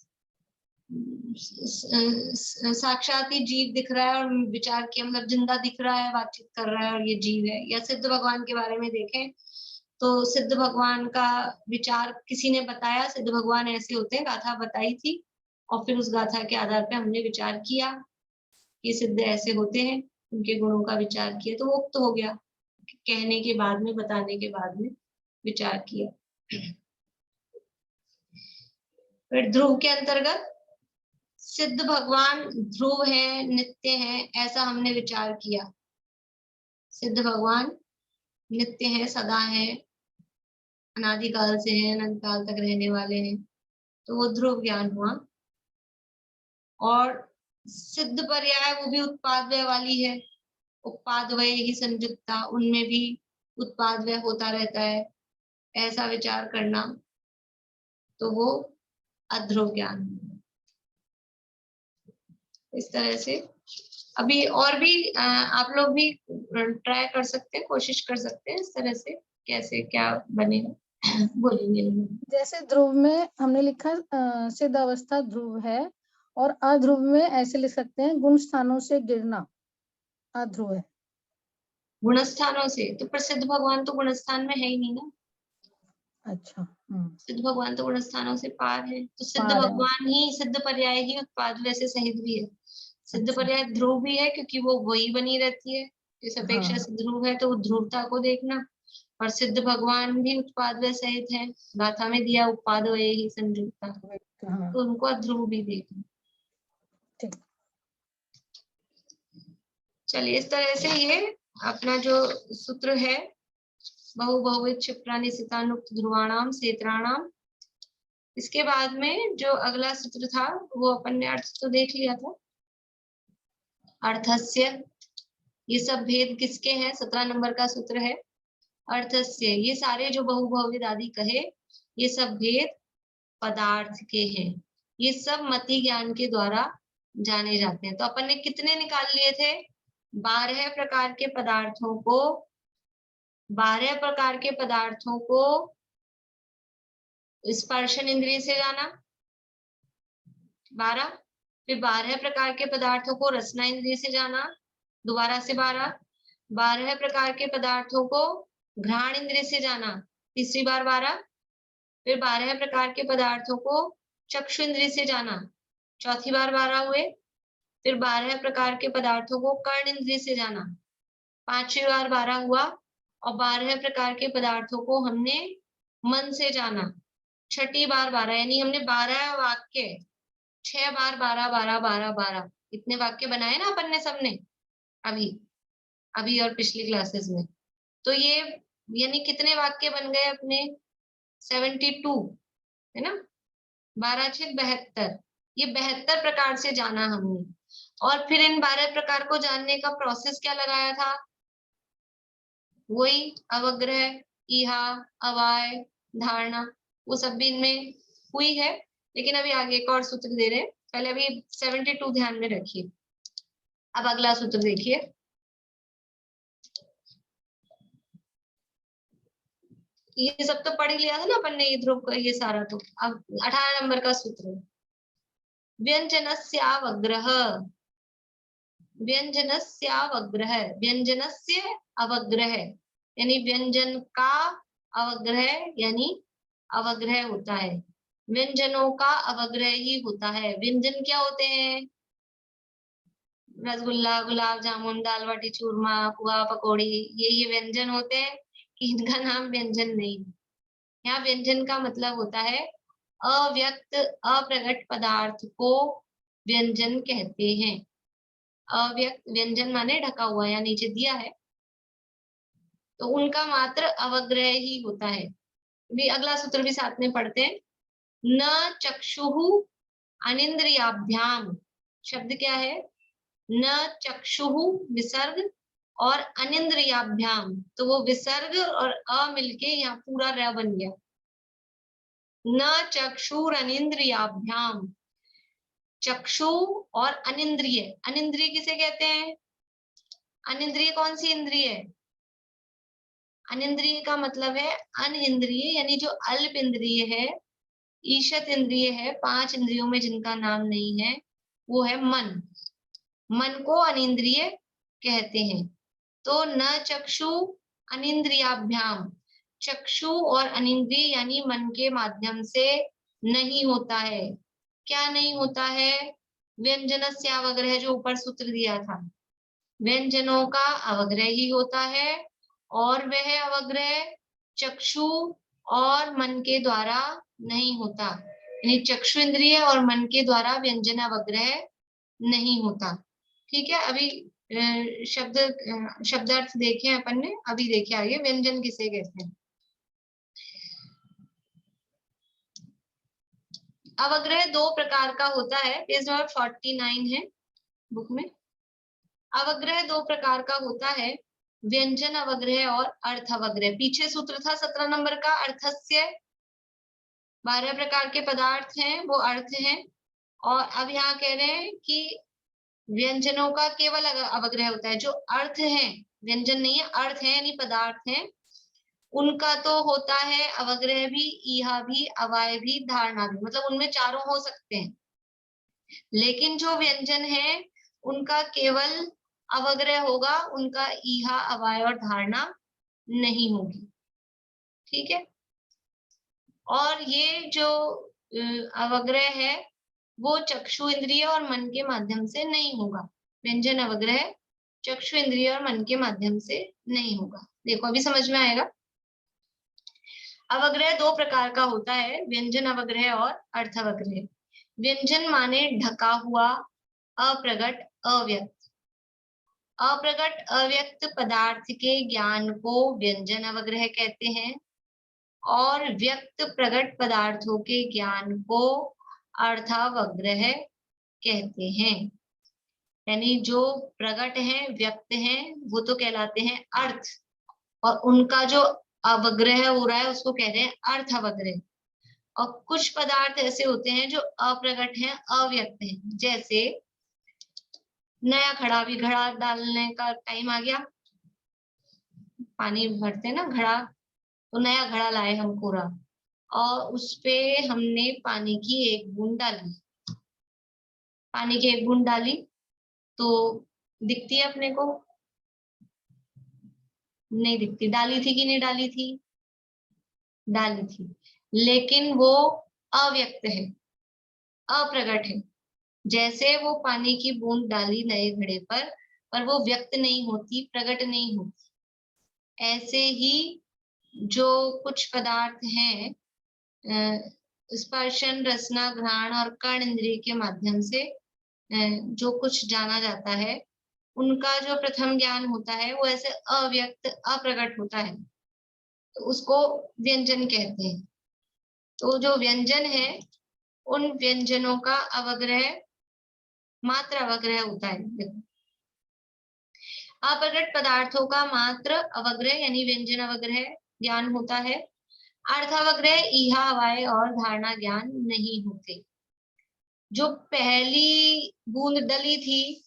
साक्षात ही जीव दिख रहा है और विचार किया, मतलब जिंदा दिख रहा है, बातचीत कर रहा है और ये जीव है। या सिद्ध भगवान के बारे में देखें तो सिद्ध भगवान का विचार किसी ने बताया, सिद्ध भगवान ऐसे होते हैं, गाथा बताई थी, और फिर उस गाथा के आधार पे हमने विचार किया कि सिद्ध ऐसे होते हैं, उनके गुणों का विचार किया, तो वो उक्त हो गया। कहने के बाद में, बताने के बाद में विचार किया। फिर ध्रुव के अंतर्गत सिद्ध भगवान ध्रुव है, नित्य है, ऐसा हमने विचार किया। सिद्ध भगवान नित्य है, सदा है, अनादिकाल से है, अनंत काल तक रहने वाले हैं, तो वो ध्रुव ज्ञान हुआ। और सिद्ध पर्याय वो भी उत्पाद वाली है, उत्पादवय ही संयुक्ता, उनमें भी उत्पादवय होता रहता है, ऐसा विचार करना, तो वो अध्रुव ज्ञान। इस तरह से अभी और भी आप लोग भी ट्राई कर सकते हैं, कोशिश कर सकते हैं इस तरह से कैसे क्या बनेगा। बोलेंगे जैसे ध्रुव में हमने लिखा सिद्ध अवस्था ध्रुव है, और अध्रुव में ऐसे लिख सकते हैं गुण स्थानों से गिरना अध्रुव है। गुणस्थानों से, तो प्रसिद्ध भगवान तो गुणस्थान में है ही नहीं ना। अच्छा। सिद्ध भगवान तो गुणस्थानों से पार है, तो सिद्ध पार है। भगवान ही सिद्ध पर्याय ही उत्पाद वैसे सहित भी है। सिद्ध अच्छा। पर्याय ध्रुव भी है क्योंकि वो वही बनी रहती है, इस अपेक्षा हाँ। से ध्रुव है तो वो ध्रुवता को देखना, और सिद्ध भगवान भी उत्पाद व सहित है, गाथा में दिया उत्पाद व ही संयुक्ता, हाँ। तो उनको अध्रुव भी देखना। ठीक। चलिए इस तरह से ये अपना जो सूत्र है, बहुविध क्षिप्राणि सितानुक्त ध्रुवाणाम सेत्राणाम, इसके बाद में जो अगला सूत्र था वो अपन ने अर्थ तो देख लिया था, अर्थस्य, ये सब भेद किसके हैं, 17 नंबर का सूत्र है अर्थस्य। ये सारे जो बहुविध आदि कहे, ये सब भेद पदार्थ के हैं, ये सब मति ज्ञान के द्वारा जाने जाते हैं। तो अपन ने कितने निकाल लिए थे, 12 प्रकार के पदार्थों को, 12 प्रकार के पदार्थों को स्पर्शन इंद्रिय से जाना 12, फिर 12 प्रकार के पदार्थों को रसना इंद्रिय से जाना दोबारा से 12, 12 प्रकार के पदार्थों को घ्राण इंद्रिय से जाना तीसरी बार 12, फिर 12 प्रकार के पदार्थों को चक्षु इंद्रिय से जाना चौथी बार 12 हुए, फिर 12 प्रकार के पदार्थों को कर्ण इंद्रिय से जाना पांचवी बार 12 हुआ, और 12 प्रकार के पदार्थों को हमने मन से जाना छठी बार 12, यानी हमने 12 वाक्य 6 बार 12 12 12 12 इतने वाक्य बनाए ना अपन ने सबने अभी और पिछली क्लासेस में। तो ये यानी कितने वाक्य बन गए अपने 72 है ना, 12 6 72, ये 72 प्रकार से जाना हमने। और फिर इन 12 प्रकार को जानने का प्रोसेस क्या लगाया था, वही अवग्रह, इहा, अवाय, धारणा, वो सब भी इनमें हुई है। लेकिन अभी आगे एक और सूत्र दे रहे हैं, पहले अभी 72 ध्यान में रखिए। अब अगला सूत्र देखिए, ये सब तो पढ़ ही लिया था ना अपन ने, ये ध्रुव का ये सारा। तो अब 18 नंबर का सूत्र, व्यंजनस्यावग्रह, व्यंजनस्यावग्रह, व्यंजनस्य अवग्रह, यानी व्यंजन का अवग्रह, यानी अवग्रह होता है, व्यंजनों का अवग्रह ही होता है। व्यंजन क्या होते हैं, रसगुल्ला, गुलाब जामुन, दाल बाटी चूरमा, पुआ पकौड़ी, ये व्यंजन होते हैं, कि इनका नाम व्यंजन नहीं। यहाँ व्यंजन का मतलब होता है अव्यक्त अप्रगट पदार्थ को व्यंजन कहते हैं। अव्यक्त, व्यंजन माने ढका हुआ, या नीचे दिया है, तो उनका मात्र अवग्रह ही होता है। भी अगला सूत्र भी साथ में पढ़ते हैं, न चक्षुहु अनिंद्रियाभ्याम, शब्द क्या है, न चक्षुहु विसर्ग और अनिंद्रियाभ्याम, तो वो विसर्ग और अ मिलके यहाँ पूरा र बन गया, न चक्षुर अनिंद्रियाभ्याम, चक्षु और अनिंद्रिय, अनिंद्रिय किसे कहते हैं, अनिंद्रिय कौन सी इंद्रिय है, अनिंद्रिय का मतलब है अन इंद्रिय, यानी जो अल्प इंद्रिय है, ईशत इंद्रिय है, 5 इंद्रियों में जिनका नाम नहीं है, वो है मन, मन को अनिंद्रिय कहते हैं। तो न चक्षु अनिंद्रियाभ्याम, चक्षु और अनिंद्रिय यानी मन के माध्यम से नहीं होता है। क्या नहीं होता है, व्यंजनस्य अवग्रह, जो ऊपर सूत्र दिया था, व्यंजनों का अवग्रह ही होता है, और वह अवग्रह चक्षु और मन के द्वारा नहीं होता, यानी चक्षु इंद्रिय और मन के द्वारा व्यंजन अवग्रह नहीं होता। ठीक है, अभी शब्दार्थ देखे अपन ने, अभी देखे आगे व्यंजन किसे कहते हैं। अवग्रह 2 प्रकार का होता है, पेज नंबर 49 है बुक में। अवग्रह दो प्रकार का होता है, व्यंजन अवग्रह और अर्थ अवग्रह। पीछे सूत्र था 17 नंबर का, अर्थस्य। 12 प्रकार के पदार्थ हैं वो अर्थ हैं, और अब यहाँ कह रहे हैं कि व्यंजनों का केवल अवग्रह होता है। जो अर्थ है, व्यंजन नहीं है, अर्थ है यानी पदार्थ है, उनका तो होता है अवग्रह भी, ईहा भी, अवाय भी, धारणा भी, मतलब उनमें चारों हो सकते हैं। लेकिन जो व्यंजन है उनका केवल अवग्रह होगा, उनका ईहा, अवाय और धारणा नहीं होगी। ठीक है। और ये जो अवग्रह है वो चक्षु इंद्रिय और मन के माध्यम से नहीं होगा। व्यंजन अवग्रह चक्षु इंद्रिय और मन के माध्यम से नहीं होगा। देखो अभी समझ में आएगा। अवग्रह दो प्रकार का होता है, व्यंजन अवग्रह और अर्थ अवग्रह। व्यंजन माने ढका हुआ, अप्रगट, अव्यक्त। अप्रगट अव्यक्त पदार्थ के ज्ञान को व्यंजन अवग्रह कहते हैं, और व्यक्त प्रगट पदार्थों के ज्ञान को अर्थावग्रह कहते हैं। यानी जो प्रगट हैं, व्यक्त हैं, वो तो कहलाते हैं अर्थ, और उनका जो अवग्रह हो रहा है उसको कहते हैं अर्थ अवग्रह। और कुछ पदार्थ ऐसे होते हैं जो अप्रगट हैं, अव्यक्त हैं। जैसे नया घड़ा, भी घड़ा डालने का टाइम आ गया, पानी भरते हैं ना घड़ा, तो नया घड़ा लाए हम पूरा, और उसपे हमने पानी की एक बूंद डाली। पानी की एक बूंद डाली तो दिखती है अपने को? नहीं दिखती। डाली थी कि नहीं डाली थी? डाली थी, लेकिन वो अव्यक्त है, अप्रगट है। जैसे वो पानी की बूंद डाली नए घड़े पर वो व्यक्त नहीं होती, प्रगट नहीं होती। ऐसे ही जो कुछ पदार्थ हैं, स्पर्शन, रसना, घ्राण और कर्ण इंद्रिय के माध्यम से जो कुछ जाना जाता है, उनका जो प्रथम ज्ञान होता है वो ऐसे अव्यक्त, अप्रगट होता है, तो उसको व्यंजन कहते हैं। तो जो व्यंजन है, उन व्यंजनों का अवग्रह मात्र अवग्रह होता है। देखो, अप्रगट पदार्थों का मात्र अवग्रह यानी व्यंजन अवग्रह ज्ञान होता है। अर्थावग्रह ईहा, अवाय और धारणा ज्ञान नहीं होते। जो पहली बूंद डली थी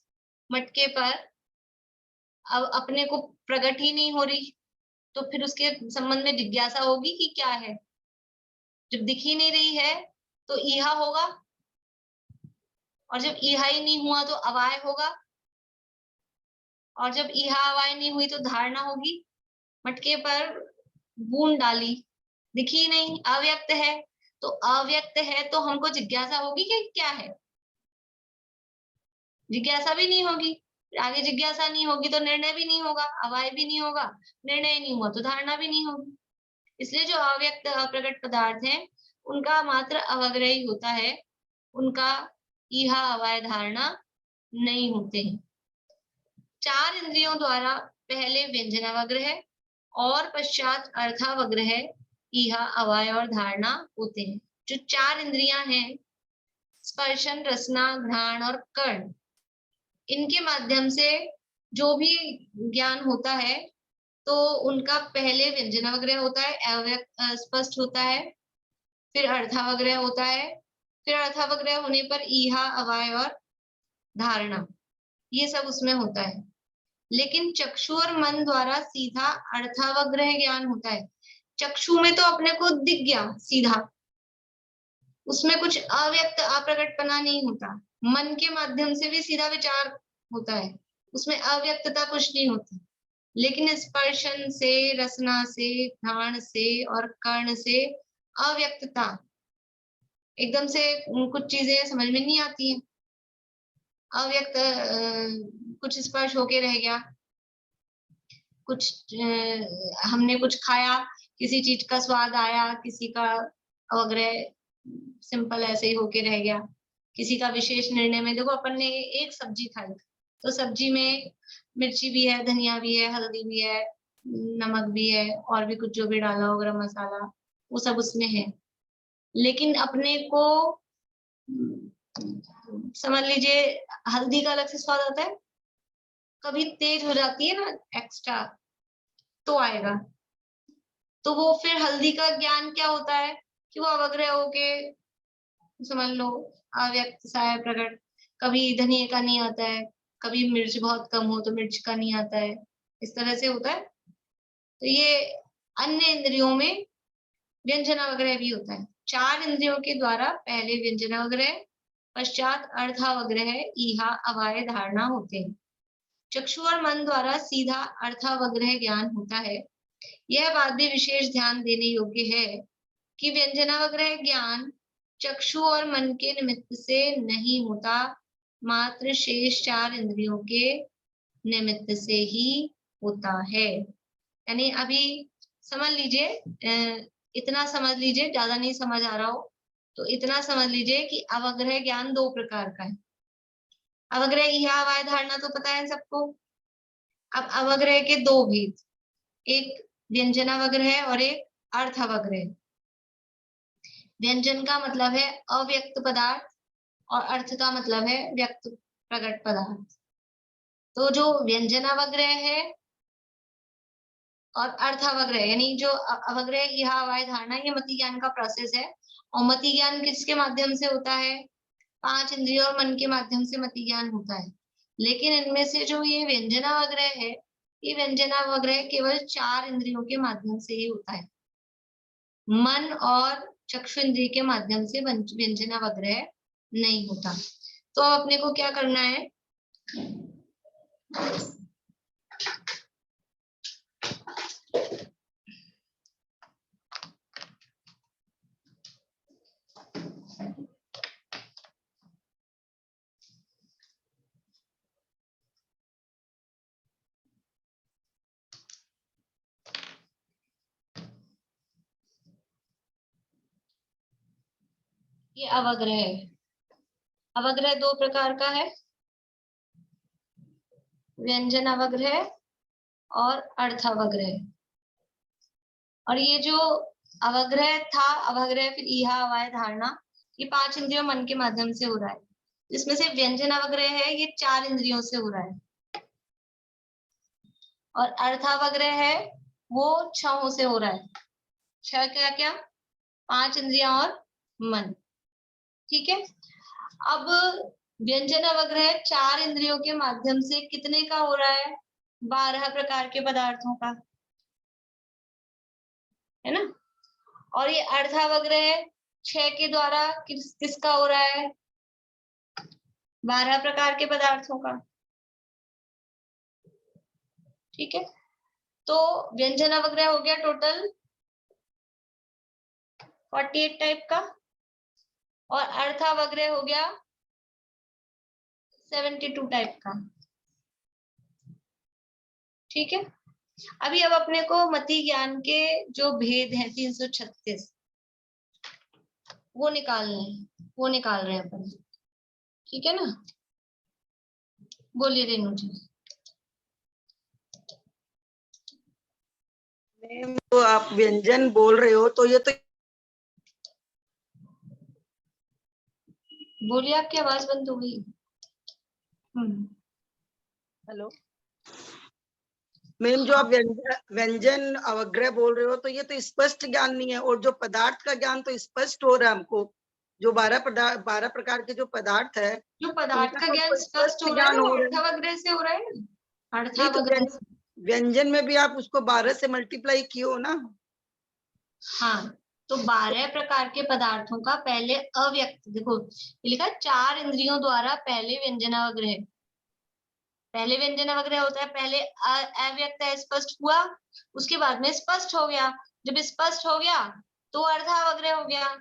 मटके पर, अब अपने को प्रकट ही नहीं हो रही, तो फिर उसके संबंध में जिज्ञासा होगी कि क्या है। जब दिख ही नहीं रही है तो ईहा होगा, और जब ईहा ही नहीं हुआ तो अवाय होगा, और जब ईहा अवाय नहीं हुई तो धारणा होगी। मटके पर बूंद डाली, दिखी नहीं, अव्यक्त है, तो अव्यक्त है तो हमको जिज्ञासा होगी कि क्या है। जिज्ञासा भी नहीं होगी, आगे जिज्ञासा नहीं होगी तो निर्णय भी नहीं होगा, अवाय भी नहीं होगा, निर्णय नहीं हुआ तो धारणा भी नहीं होगी। इसलिए जो अव्यक्त अप्रगट पदार्थ हैं उनका मात्र अवग्रह ही होता है, उनका ईहा, अवाय, धारणा नहीं होते हैं। चार इंद्रियों द्वारा पहले व्यंजन अवग्रह और पश्चात अर्थावग्रह, ईहा, अवाय और धारणा होते हैं। जो चार इंद्रियां हैं, स्पर्शन, रसना, घ्राण और कर्ण, इनके माध्यम से जो भी ज्ञान होता है तो उनका पहले व्यंजन अवग्रह होता है, अव्यक्त स्पष्ट होता है, फिर अर्थावग्रह होता है, फिर अर्थावग्रह होने पर ईहा, अवाय और धारणा, ये सब उसमें होता है। लेकिन चक्षु और मन द्वारा सीधा अर्थावग्रह ज्ञान होता है। चक्षु में तो अपने को दिख गया सीधा, उसमें कुछ अव्यक्त अप्रगटपना नहीं होता। मन के माध्यम से भी सीधा विचार होता है, उसमें अव्यक्तता कुछ नहीं होती। लेकिन स्पर्शन से, रसना से, घ्राण से और कर्ण से अव्यक्तता, एकदम से कुछ चीजें समझ में नहीं आती है, अव्यक्त, कुछ स्पर्श होके रह गया, कुछ हमने कुछ खाया, किसी चीज का स्वाद आया, किसी का अवग्रह सिंपल ऐसे ही होके रह गया, किसी का विशेष निर्णय में। देखो अपन ने एक सब्जी खाई तो सब्जी में मिर्ची भी है, धनिया भी है, हल्दी भी है, नमक भी है, और भी कुछ जो भी डाला हो, गरम मसाला, वो सब उसमें है। लेकिन अपने को समझ लीजिए हल्दी का अलग से स्वाद आता है, कभी तेज हो जाती है ना एक्स्ट्रा, तो आएगा। तो वो फिर हल्दी का ज्ञान क्या होता है कि वो अवग्रह होके समझ लो अव्यक्त सा है प्रकट। कभी धनिये का नहीं आता है, कभी मिर्च बहुत कम हो तो मिर्च का नहीं आता है, इस तरह से होता है। तो ये अन्य इंद्रियों में व्यंजनावग्रह भी होता है। 4 इंद्रियों के द्वारा पहले व्यंजनावग्रह, पश्चात अर्थावग्रह, ईहा, अवाय, धारणा होते हैं। चक्षु और मन द्वारा सीधा अर्थावग्रह ज्ञान होता है। यह बात भी विशेष ध्यान देने योग्य है कि व्यंजनावग्रह ज्ञान चक्षु और मन के निमित्त से नहीं होता, मात्र शेष 4 इंद्रियों के निमित्त से ही होता है। यानी अभी समझ लीजिए, इतना समझ लीजिए, ज्यादा नहीं समझ आ रहा हो तो इतना समझ लीजिए कि अवग्रह ज्ञान 2 प्रकार का है। अवग्रह, ईहा, अवाय, धारणा तो पता है सबको। अब अवग्रह के 2 भेद, एक व्यंजनावग्रह और एक अर्थावग्रह। व्यंजन का मतलब है अव्यक्त पदार्थ और अर्थ का मतलब है व्यक्त प्रकट पदार्थ। तो जो व्यंजनावग्रह है और अर्थावग्रह, यानी जो अवग्रह, ईहा, अवाय, धारणा, ये मति ज्ञान का प्रोसेस है। और मति ज्ञान किसके माध्यम से होता है? 5 इंद्रियों और मन के माध्यम से मति ज्ञान होता है। लेकिन इनमें से जो ये व्यंजनावग्रह है, ये व्यंजनावग्रह केवल 4 इंद्रियों के माध्यम से ही होता है। मन और चक्षु इंद्रिय के माध्यम से व्यंजनावग्रह नहीं होता। तो अपने को क्या करना है? ये अवग्रह है। अवग्रह 2 प्रकार का है, व्यंजन अवग्रह और अर्थावग्रह। और ये जो अवग्रह था, अवग्रह फिर ईहा, अवाय, धारणा, ये 5 इंद्रियों मन के माध्यम से हो रहा है। जिसमें से व्यंजन अवग्रह है, ये 4 इंद्रियों से हो रहा है। और अर्थावग्रह है, वो 6 से हो रहा है। 6 क्या क्या? 5 इंद्रियां और मन। ठीक है। अब व्यंजन अवग्रह 4 इंद्रियों के माध्यम से कितने का हो रहा है? 12 प्रकार के पदार्थों का, है ना। और ये अर्थावग्रह 6 के द्वारा किसका हो रहा है? 12 प्रकार के पदार्थों का। ठीक है। तो व्यंजन अवग्रह हो गया टोटल 48 टाइप का, और अर्थावग्रह हो गया 72 टाइप का। ठीक है। अभी अब अपने को मति ज्ञान के जो भेद हैं 336 वो निकालने हैं, वो निकाल रहे हैं अपन। ठीक है ना। बोलिए रेणु जी। मैम, तो आप व्यंजन बोल रहे हो तो ये तो बोलिए, आपकी आवाज बंद हो गई। हेलो मैम, जो आप व्यंजन अवग्रह बोल रहे हो तो ये तो स्पष्ट ज्ञान नहीं है, और जो पदार्थ का ज्ञान तो स्पष्ट हो रहा है हमको। जो 12 प्रकार के जो पदार्थ है, जो पदार्थ का ज्ञान स्पष्ट हो रहा है वो अर्थावग्रह से हो रहा है ना। अर्थावग्रह से। व्यंजन में भी आप उसको 12 से मल्टीप्लाई किए हो ना। हाँ, तो 12 प्रकार के पदार्थों का पहले अव्यक्त, देखो ये लिखा 4 इंद्रियों द्वारा पहले व्यंजनावग्रह। पहले व्यंजनावग्रह होता है, पहले अव्यक्त स्पष्ट हुआ, उसके बाद में स्पष्ट हो गया। जब स्पष्ट हो गया तो अर्थावग्रह हो गया।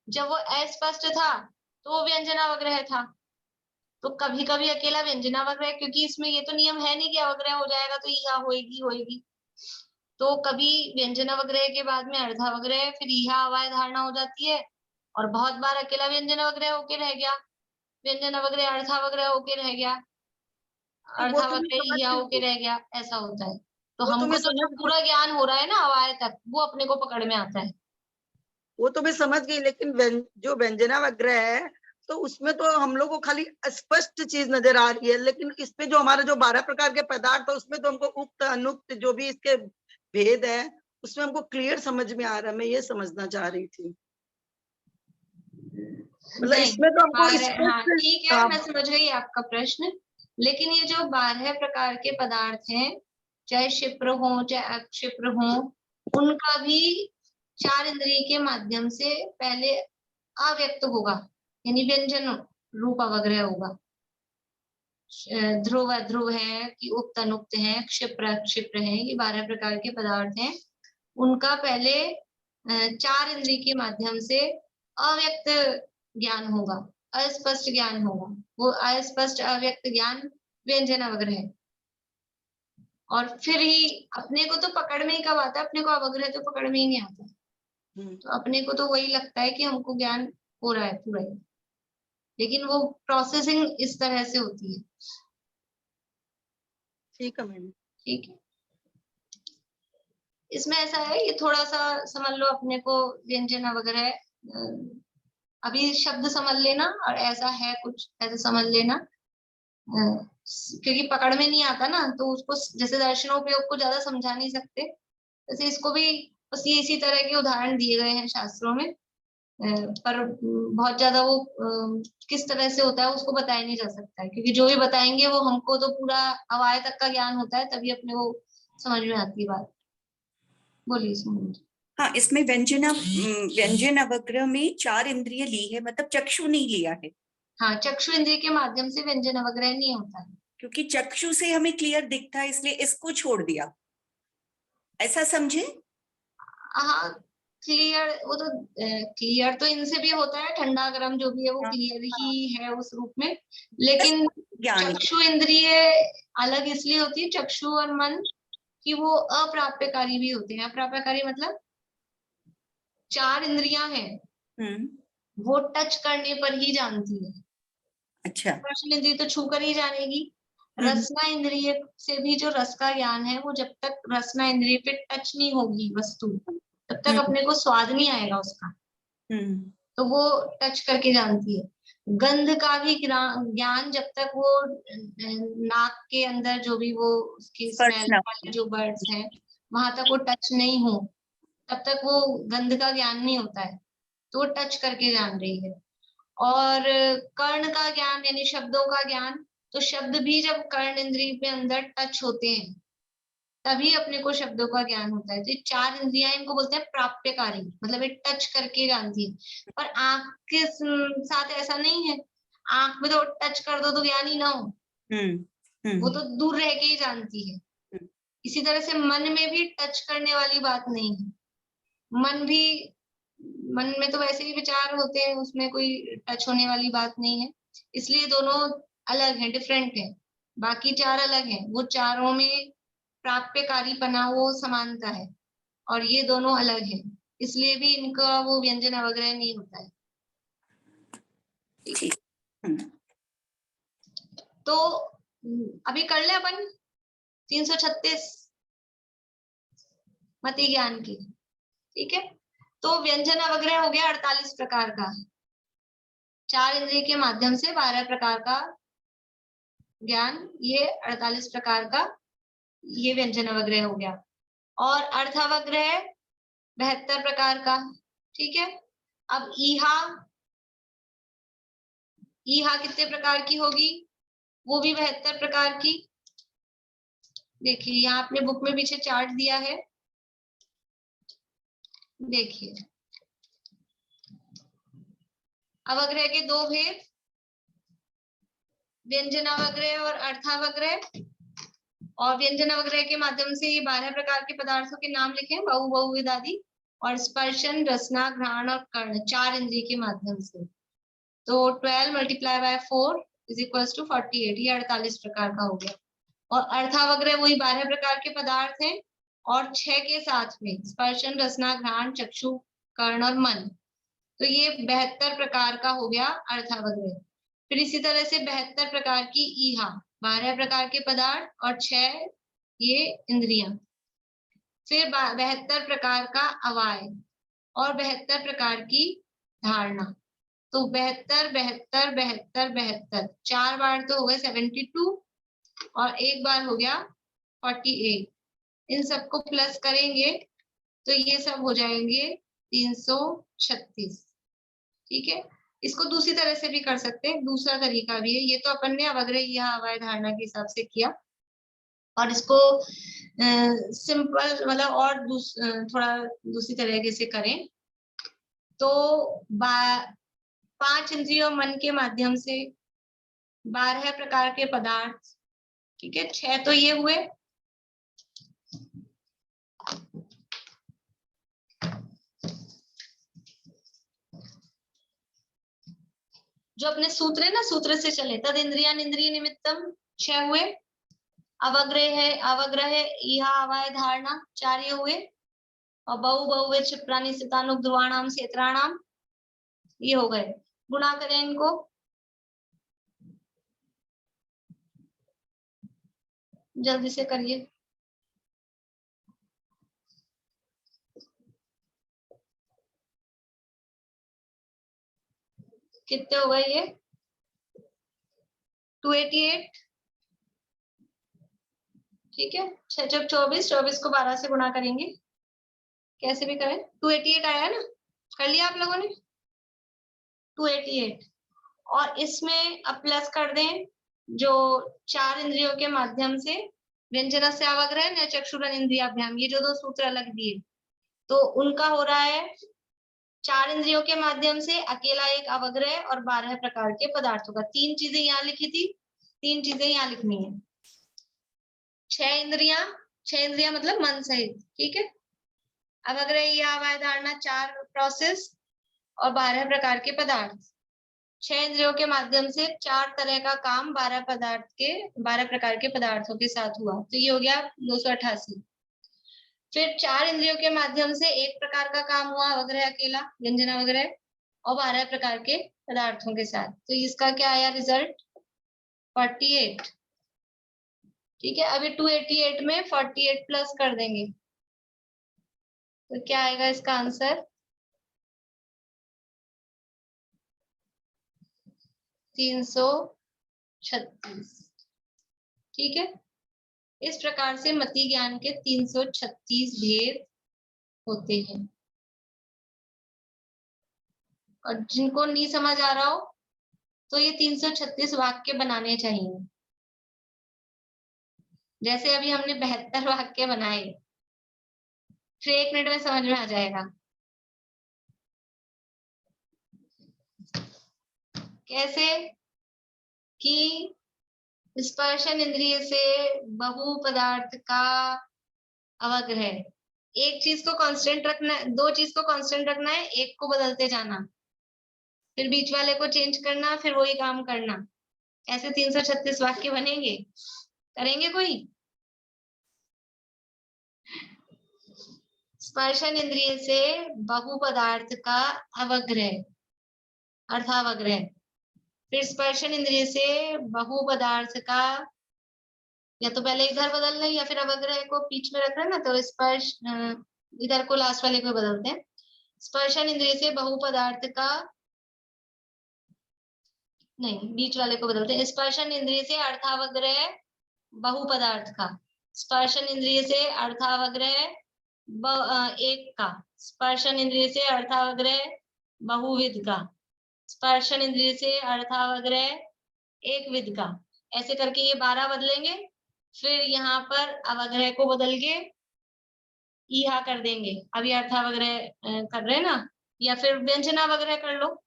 जब वो अस्पष्ट था तो वो व्यंजनावग्रह था। तो कभी कभी अकेला व्यंजनावग्रह, क्योंकि इसमें ये तो नियम है नहीं कि अवग्रह हो जाएगा तो ईहा होएगी। तो कभी व्यंजनावग्रह के बाद में अर्थावग्रह, फिर ईहा, अवाय, धारणा हो जाती है। और बहुत बार अकेला व्यंजनावग्रह होके रह गया, व्यंजनावग्रह अर्थावग्रह होके रह गया, अर्थावग्रह ईहा होके रह गया, ऐसा होता है। तो हमको तो जो पूरा ज्ञान हो रहा है ना अवाय तक, वो अपने को पकड़ में आता है। वो तो मैं समझ गई, लेकिन जो व्यंजनावग्रह है तो उसमें तो हम लोग को खाली स्पष्ट चीज नजर आ रही है, लेकिन इसमें जो हमारे जो 12 प्रकार के पदार्थ है उसमें तो हमको उक्त अनुक्त जो भी इसके भेद है उसमें हमको क्लियर समझ में आ रहा है। मैं ये समझना चाह रही थी, मतलब नहीं, इसमें तो हमको 12 हाँ स्पष्ट। ठीक है, मैं समझ गई आपका प्रश्न। लेकिन ये जो 12 प्रकार के पदार्थ हैं, चाहे क्षिप्र हो चाहे अक्षिप्र हो, उनका भी 4 इंद्रिय के माध्यम से पहले अव्यक्त होगा, यानी व्यंजन रूप अवग्रह होगा। ध्रुव अध्रुव है कि उक्त अनुक्त है, क्षिप्र अक्षिप्र है, ये 12 प्रकार के पदार्थ हैं। उनका पहले 4 इंद्रिय के माध्यम से अव्यक्त ज्ञान होगा, अस्पष्ट ज्ञान होगा। वो अस्पष्ट अव्यक्त ज्ञान व्यंजन अवग्रह है। और फिर ही अपने को तो पकड़ में ही कब आता है, अपने को अवग्रह तो पकड़ में ही नहीं आता। तो अपने को तो वही लगता है कि हमको ज्ञान हो रहा है पूरा ही, लेकिन वो प्रोसेसिंग इस तरह से होती है। ठीक है मैम, ठीक है, इसमें ऐसा है, ये थोड़ा सा समझ लो अपने को व्यंजन वगैरह, अभी शब्द समझ लेना और ऐसा है कुछ ऐसा समझ लेना, क्योंकि पकड़ में नहीं आता ना, तो उसको जैसे दर्शनोपयोग को ज्यादा समझा नहीं सकते, जैसे इसको भी बस ये इसी तरह के उदाहरण दिए गए हैं शास्त्रों में, पर बहुत ज्यादा वो किस तरह से होता है उसको बताया नहीं जा सकता है, क्योंकि जो भी बताएंगे वो हमको तो पूरा अवाय तक का ज्ञान होता है, तभी अपने को समझ में आती है बात। बोलिए सुनिए। हाँ, इसमें व्यंजन अवग्रह में 4 इंद्रिय ली है, मतलब चक्षु नहीं लिया है। हाँ, चक्षु इंद्रिय के माध्यम से व्यंजन अवग्रह नहीं होता है, क्योंकि चक्षु से हमें क्लियर दिखता है, इसलिए इसको छोड़ दिया, ऐसा समझे? हाँ क्लियर, वो तो क्लियर तो इनसे भी होता है, ठंडा गर्म जो भी है वो क्लियर ही है उस रूप में, लेकिन चक्षु इंद्रिय अलग इसलिए होती है, चक्षु और मन कि वो अप्राप्यकारी भी होते हैं। अप्राप्यकारी मतलब 4 इंद्रियां हैं, वो टच करने पर ही जानती है। अच्छा, स्पर्श इंद्रिय तो छू कर ही जानेगी। रसना इंद्रिय से भी जो रस का ज्ञान है, वो जब तक रसना इंद्रिय पे टच नहीं होगी वस्तु, तब तक अपने को स्वाद नहीं आएगा उसका, तो वो टच करके जानती है। गंध का भी ज्ञान जब तक वो नाक के अंदर जो भी वो उसकी स्मेल वाले जो बर्ड्स हैं वहां तक वो टच नहीं हो, तब तक वो गंध का ज्ञान नहीं होता है, तो वो टच करके जान रही है। और कर्ण का ज्ञान यानी शब्दों का ज्ञान, तो शब्द भी जब कर्ण इंद्रिय पे अंदर टच होते हैं तभी अपने को शब्दों का ज्ञान होता है। तो ये 4 इंद्रियां, इनको बोलते हैं प्राप्यकारी, मतलब ये टच करके जानती है। पर आंख के साथ ऐसा नहीं है, आंख में तो टच कर दो तो ज्ञान ही ना हो, वो तो दूर रह के ही जानती है। इसी तरह से मन में भी टच करने वाली बात नहीं है, मन में तो वैसे ही विचार होते हैं, उसमें कोई टच होने वाली बात नहीं है, इसलिए दोनों अलग हैं, डिफरेंट है। बाकी 4 अलग हैं, वो चारों में प्राप्यकारीपना वो समानता है, और ये दोनों अलग हैं, इसलिए भी इनका वो व्यंजन अवग्रह नहीं होता है। तो अभी कर ले अपन 336 मति ज्ञान की, ठीक है। तो व्यंजन अवग्रह हो गया 48 प्रकार का, 4 इंद्रिय के माध्यम से 12 प्रकार का ज्ञान, ये 48 प्रकार का ये व्यंजन अवग्रह हो गया। और अर्थावग्रह 72 प्रकार का, ठीक है। अब ईहा कितने प्रकार की होगी, वो भी 72 प्रकार की। देखिए यहाँ आपने बुक में पीछे चार्ट दिया है, देखिए अवग्रह के 2 भेद, व्यंजन अवग्रह और अर्थावग्रह। और व्यंजन अवग्रह के माध्यम से ये 12 प्रकार के पदार्थों के नाम लिखे, बहु बहुविध आदि। और स्पर्शन, रसना, घ्राण और कर्ण 4 इंद्रिय के माध्यम से, तो 12 × 4 = 48, ये 48 प्रकार का हो गया। और अर्थावग्रह वही 12 प्रकार के पदार्थ हैं, और 6 के साथ में स्पर्शन, रसना, घ्राण, चक्षु, कर्ण और मन, तो ये 72 प्रकार का हो गया अर्थावग्रह। फिर इसी तरह से 72 प्रकार की ईहा, 12 प्रकार के पदार्थ और 6 ये इंद्रियां। फिर 72 प्रकार का अवाय और 72 प्रकार की धारणा, तो 72 72 72 72 4 बार तो हो गए 72 और एक बार हो गया 48। इन सबको प्लस करेंगे तो ये सब हो जाएंगे 336। ठीक है, इसको दूसरी तरह से भी कर सकते हैं, दूसरा तरीका भी है। ये तो अपन ने अवग्रह या अवय धारणा के हिसाब से किया, और इसको सिंपल मतलब और थोड़ा दूसरी तरीके से करें तो 5 इंद्रियों मन के माध्यम से 12 प्रकार के पदार्थ, ठीक है, 6 तो ये हुए, जो अपने सूत्र है ना, सूत्र से चले, तद इंद्रिया इंद्रिय निमित्तम 6 हुए, अवग्रह इहा अवय धारणा 4 ये हुए, और बहु क्षिप्राणि स्थितानुक ध्रुवाणाम क्षेत्राणाम ये हो गए। गुणा करें इनको, जल्दी से करिए। कितने हो गए ये? 288। ठीक है, 6 जब 24, 24 को 12 से गुणा करेंगे, कैसे भी करें। 288 आया ना, कर लिया आप लोगों ने? 288 और इसमें अब प्लस कर दें जो 4 इंद्रियों के माध्यम से व्यंजन से अवग्रह न चक्षुरन इंद्रियाभ्याम, ये जो 2 सूत्र अलग दिए, तो उनका हो रहा है 4 इंद्रियों के माध्यम से अकेला एक अवग्रह और 12 प्रकार के पदार्थों का। 3 चीजें यहाँ लिखी थी, 3 चीजें यहाँ लिखनी है। 6 इंद्रियां मतलब मन सहित, ठीक है। अवग्रह या अवय धारणा 4 प्रोसेस और 12 प्रकार के पदार्थ। 6 इंद्रियों के माध्यम से 4 तरह का काम 12 प्रकार के पदार्थों के साथ हुआ, तो ये हो गया 288। फिर 4 इंद्रियों के माध्यम से 1 प्रकार का काम हुआ अवग्रह अकेला, व्यंजन अवग्रह, और 12 प्रकार के पदार्थों के साथ, तो इसका क्या आया रिजल्ट? 48। ठीक है, अभी 288 में 48 प्लस कर देंगे तो क्या आएगा इसका आंसर? 336। ठीक है, इस प्रकार से मति ज्ञान के 336 भेद होते हैं। और जिनको नहीं समझ आ रहा हो तो ये 336 वाक्य बनाने चाहिए। जैसे अभी हमने 72 वाक्य बनाए, फिर 1 मिनट में समझ में आ जाएगा। कैसे कि स्पर्शन इंद्रिय से बहु पदार्थ का अवग्रह, एक चीज को कांस्टेंट रखना है, 2 चीज को कांस्टेंट रखना है, एक को बदलते जाना, फिर बीच वाले को चेंज करना, फिर वही काम करना। ऐसे 336 वाक्य बनेंगे। करेंगे कोई? स्पर्शन इंद्रिय से बहु पदार्थ का अवग्रह अर्थावग्रह, फिर स्पर्शन इंद्रिय से बहु पदार्थ का, या तो पहले इधर बदल रहे या फिर अवग्रह को बीच में रख रहे ना, तो स्पर्श इधर को लास्ट वाले को बदलते हैं। स्पर्शन इंद्रिय से बहु पदार्थ का, नहीं बीच वाले को बदलते हैं। स्पर्शन इंद्रिय से अर्थावग्रह बहु पदार्थ का, स्पर्शन इंद्रिय से अर्थावग्रह एक का, स्पर्शन इंद्रिय से अर्थावग्रह बहुविध का, स्पर्शन इंद्रिय से अर्थावग्रह एक विध का। ऐसे करके ये 12 बदलेंगे, फिर यहाँ पर अवग्रह को बदल के इहा कर देंगे। अभी अर्थावग्रह कर रहे हैं ना, या फिर व्यंजनावग्रह कर लो,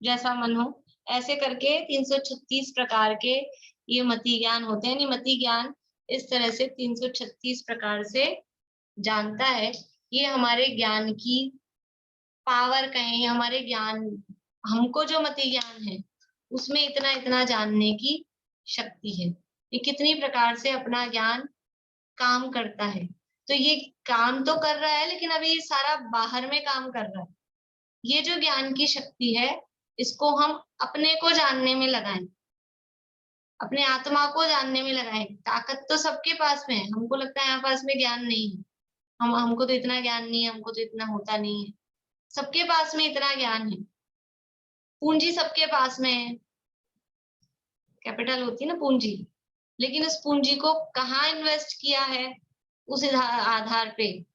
जैसा मन हो। ऐसे करके 336 प्रकार के ये मति ज्ञान होते हैं। मति ज्ञान इस तरह से 336 प्रकार से जानता है। ये हमारे ज्ञान की पावर कहें, हमारे ज्ञान, हमको जो मति ज्ञान है उसमें इतना इतना जानने की शक्ति है। ये कितनी प्रकार से अपना ज्ञान काम करता है। तो ये काम तो कर रहा है, लेकिन अभी सारा बाहर में काम कर रहा है। ये जो ज्ञान की शक्ति है, इसको हम अपने को जानने में लगाएं, अपने आत्मा को जानने में लगाएं। ताकत तो सबके पास में है, हमको लगता है यहाँ पास में ज्ञान नहीं है, हमको तो इतना ज्ञान नहीं है, हमको तो इतना होता नहीं है। सबके पास में इतना ज्ञान है, पूंजी सबके पास में है, कैपिटल होती है ना पूंजी, लेकिन उस पूंजी को कहाँ इन्वेस्ट किया है उस आधार पे।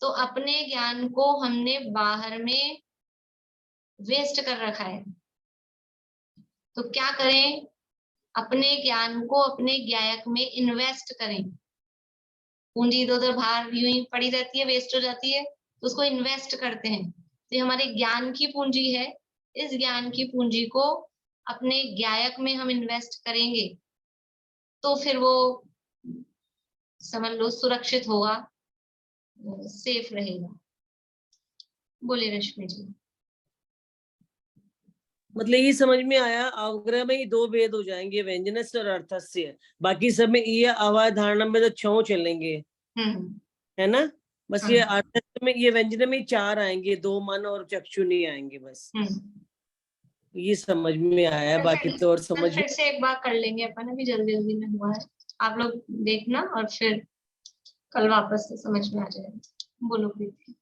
तो अपने ज्ञान को हमने बाहर में वेस्ट कर रखा है। तो क्या करें, अपने ज्ञान को अपने ज्ञायक में इन्वेस्ट करें। पूंजी इधर उधर बाहर यूं ही पड़ी रहती है, वेस्ट हो जाती है, तो उसको इन्वेस्ट करते हैं। तो ये हमारे ज्ञान की पूंजी है, इस ज्ञान की पूंजी को अपने ज्ञायक में हम इन्वेस्ट करेंगे तो फिर वो समझ लो सुरक्षित होगा, सेफ रहेगा। बोले रश्मि जी। मतलब ये समझ में आया, अवग्रह में ही दो भेद हो जाएंगे, व्यंजनस्य और अर्थस्य। बाकी सब में ये आवाज धारणा में तो छौ चलेंगे, है ना। बस ये अर्थस्य में, ये व्यंजन में ही चार आएंगे, दो मन और चक्षु नहीं आएंगे बस। ये समझ में आया, बाकी तो और समझ फिर से एक बार कर लेंगे अपन, अभी जल्दी जल्दी में हुआ है, आप लोग देखना और फिर कल वापस से समझ में आ जाएगा। बोलो प्रीति।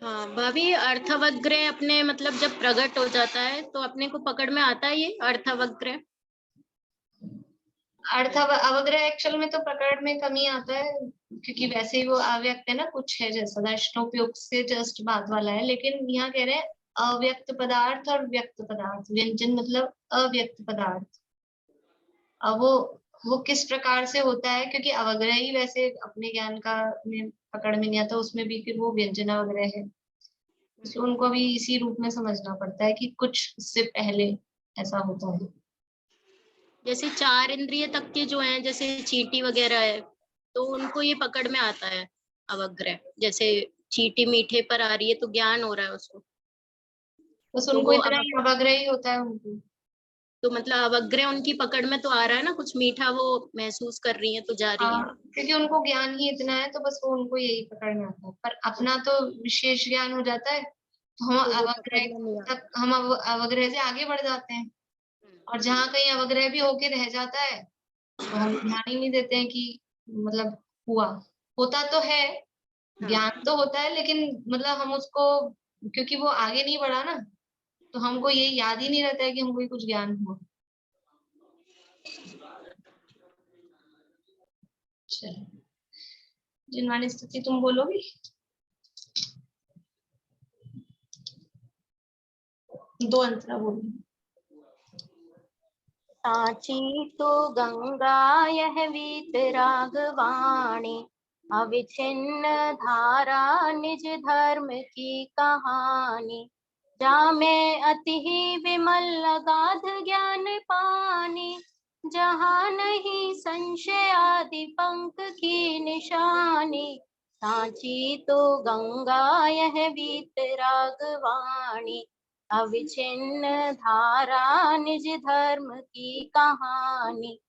हाँ भाभी, अर्थवग्रह अपने मतलब जब प्रकट हो जाता है तो अपने को पकड़ में आता है ये अर्थवग्रह। अवग्रह एक्चुअल में तो प्रकट में कमी आता है, क्योंकि वैसे ही वो अव्यक्त है ना, कुछ है जैसा दर्शनोपयोग से जस्ट बात वाला है। लेकिन यहाँ कह रहे हैं अव्यक्त पदार्थ और व्यक्त पदार्थ, व्यंजन मतलब अव्यक्त पदार्थ। अब वो किस प्रकार से होता है, क्योंकि अवग्रह ही वैसे अपने ज्ञान का में पकड़ में नहीं आता, उसमें भी फिर वो व्यंजन अवग्रह है, तो उनको भी इसी रूप में समझना पड़ता है कि कुछ इससे पहले ऐसा होता है। जैसे चार इंद्रिय तक के जो हैं, जैसे चींटी वगैरह है, तो उनको ये पकड़ में आता है अवग्रह। जैसे चींटी मीठे पर आ रही है तो ज्ञान हो रहा है उसको, बस तो उनको वो इतना ही अवग्रह ही होता है उनको। तो मतलब अवग्रह उनकी पकड़ में तो आ रहा है ना, कुछ मीठा वो महसूस कर रही है तो जा रही है। क्योंकि उनको ज्ञान ही इतना है, तो बस वो उनको यही पकड़ में आता है। पर अपना तो विशेष ज्ञान हो जाता है, तो हम अवग्रह से आगे बढ़ जाते हैं। और जहाँ कहीं अवग्रह भी होके रह जाता है तो हम ध्यान ही नहीं देते हैं कि मतलब होता तो है, ज्ञान तो होता है, लेकिन मतलब हम उसको, क्योंकि वो आगे नहीं बढ़ा ना, तो हमको ये याद ही नहीं रहता है कि हमको कुछ ज्ञान हुआ। चलो, जिनवानी स्थिति तुम बोलोगी? दो अंतरा बोलो। सांची तो गंगा यह वीतरागवाणी, अविच्छिन्न धारा निज धर्म की कहानी। जामे अति ही विमल अगाध ज्ञान पानी, जहाँ नहीं संशय आदि पंख की निशानी। सांची तो गंगा यह वीतरागवाणी, अविच्छिन्न धारा निज धर्म की कहानी।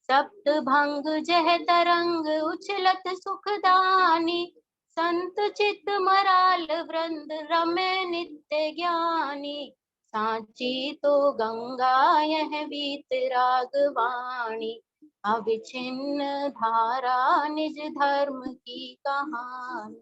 सप्त भंग जह तरंग उछलत सुखदानी, संत चित मराल वृंद रमे नित्य ज्ञानी। सांची तो गंगा यह वीतरागवाणी, अविच्छिन्न धारा निज धर्म की कहानी।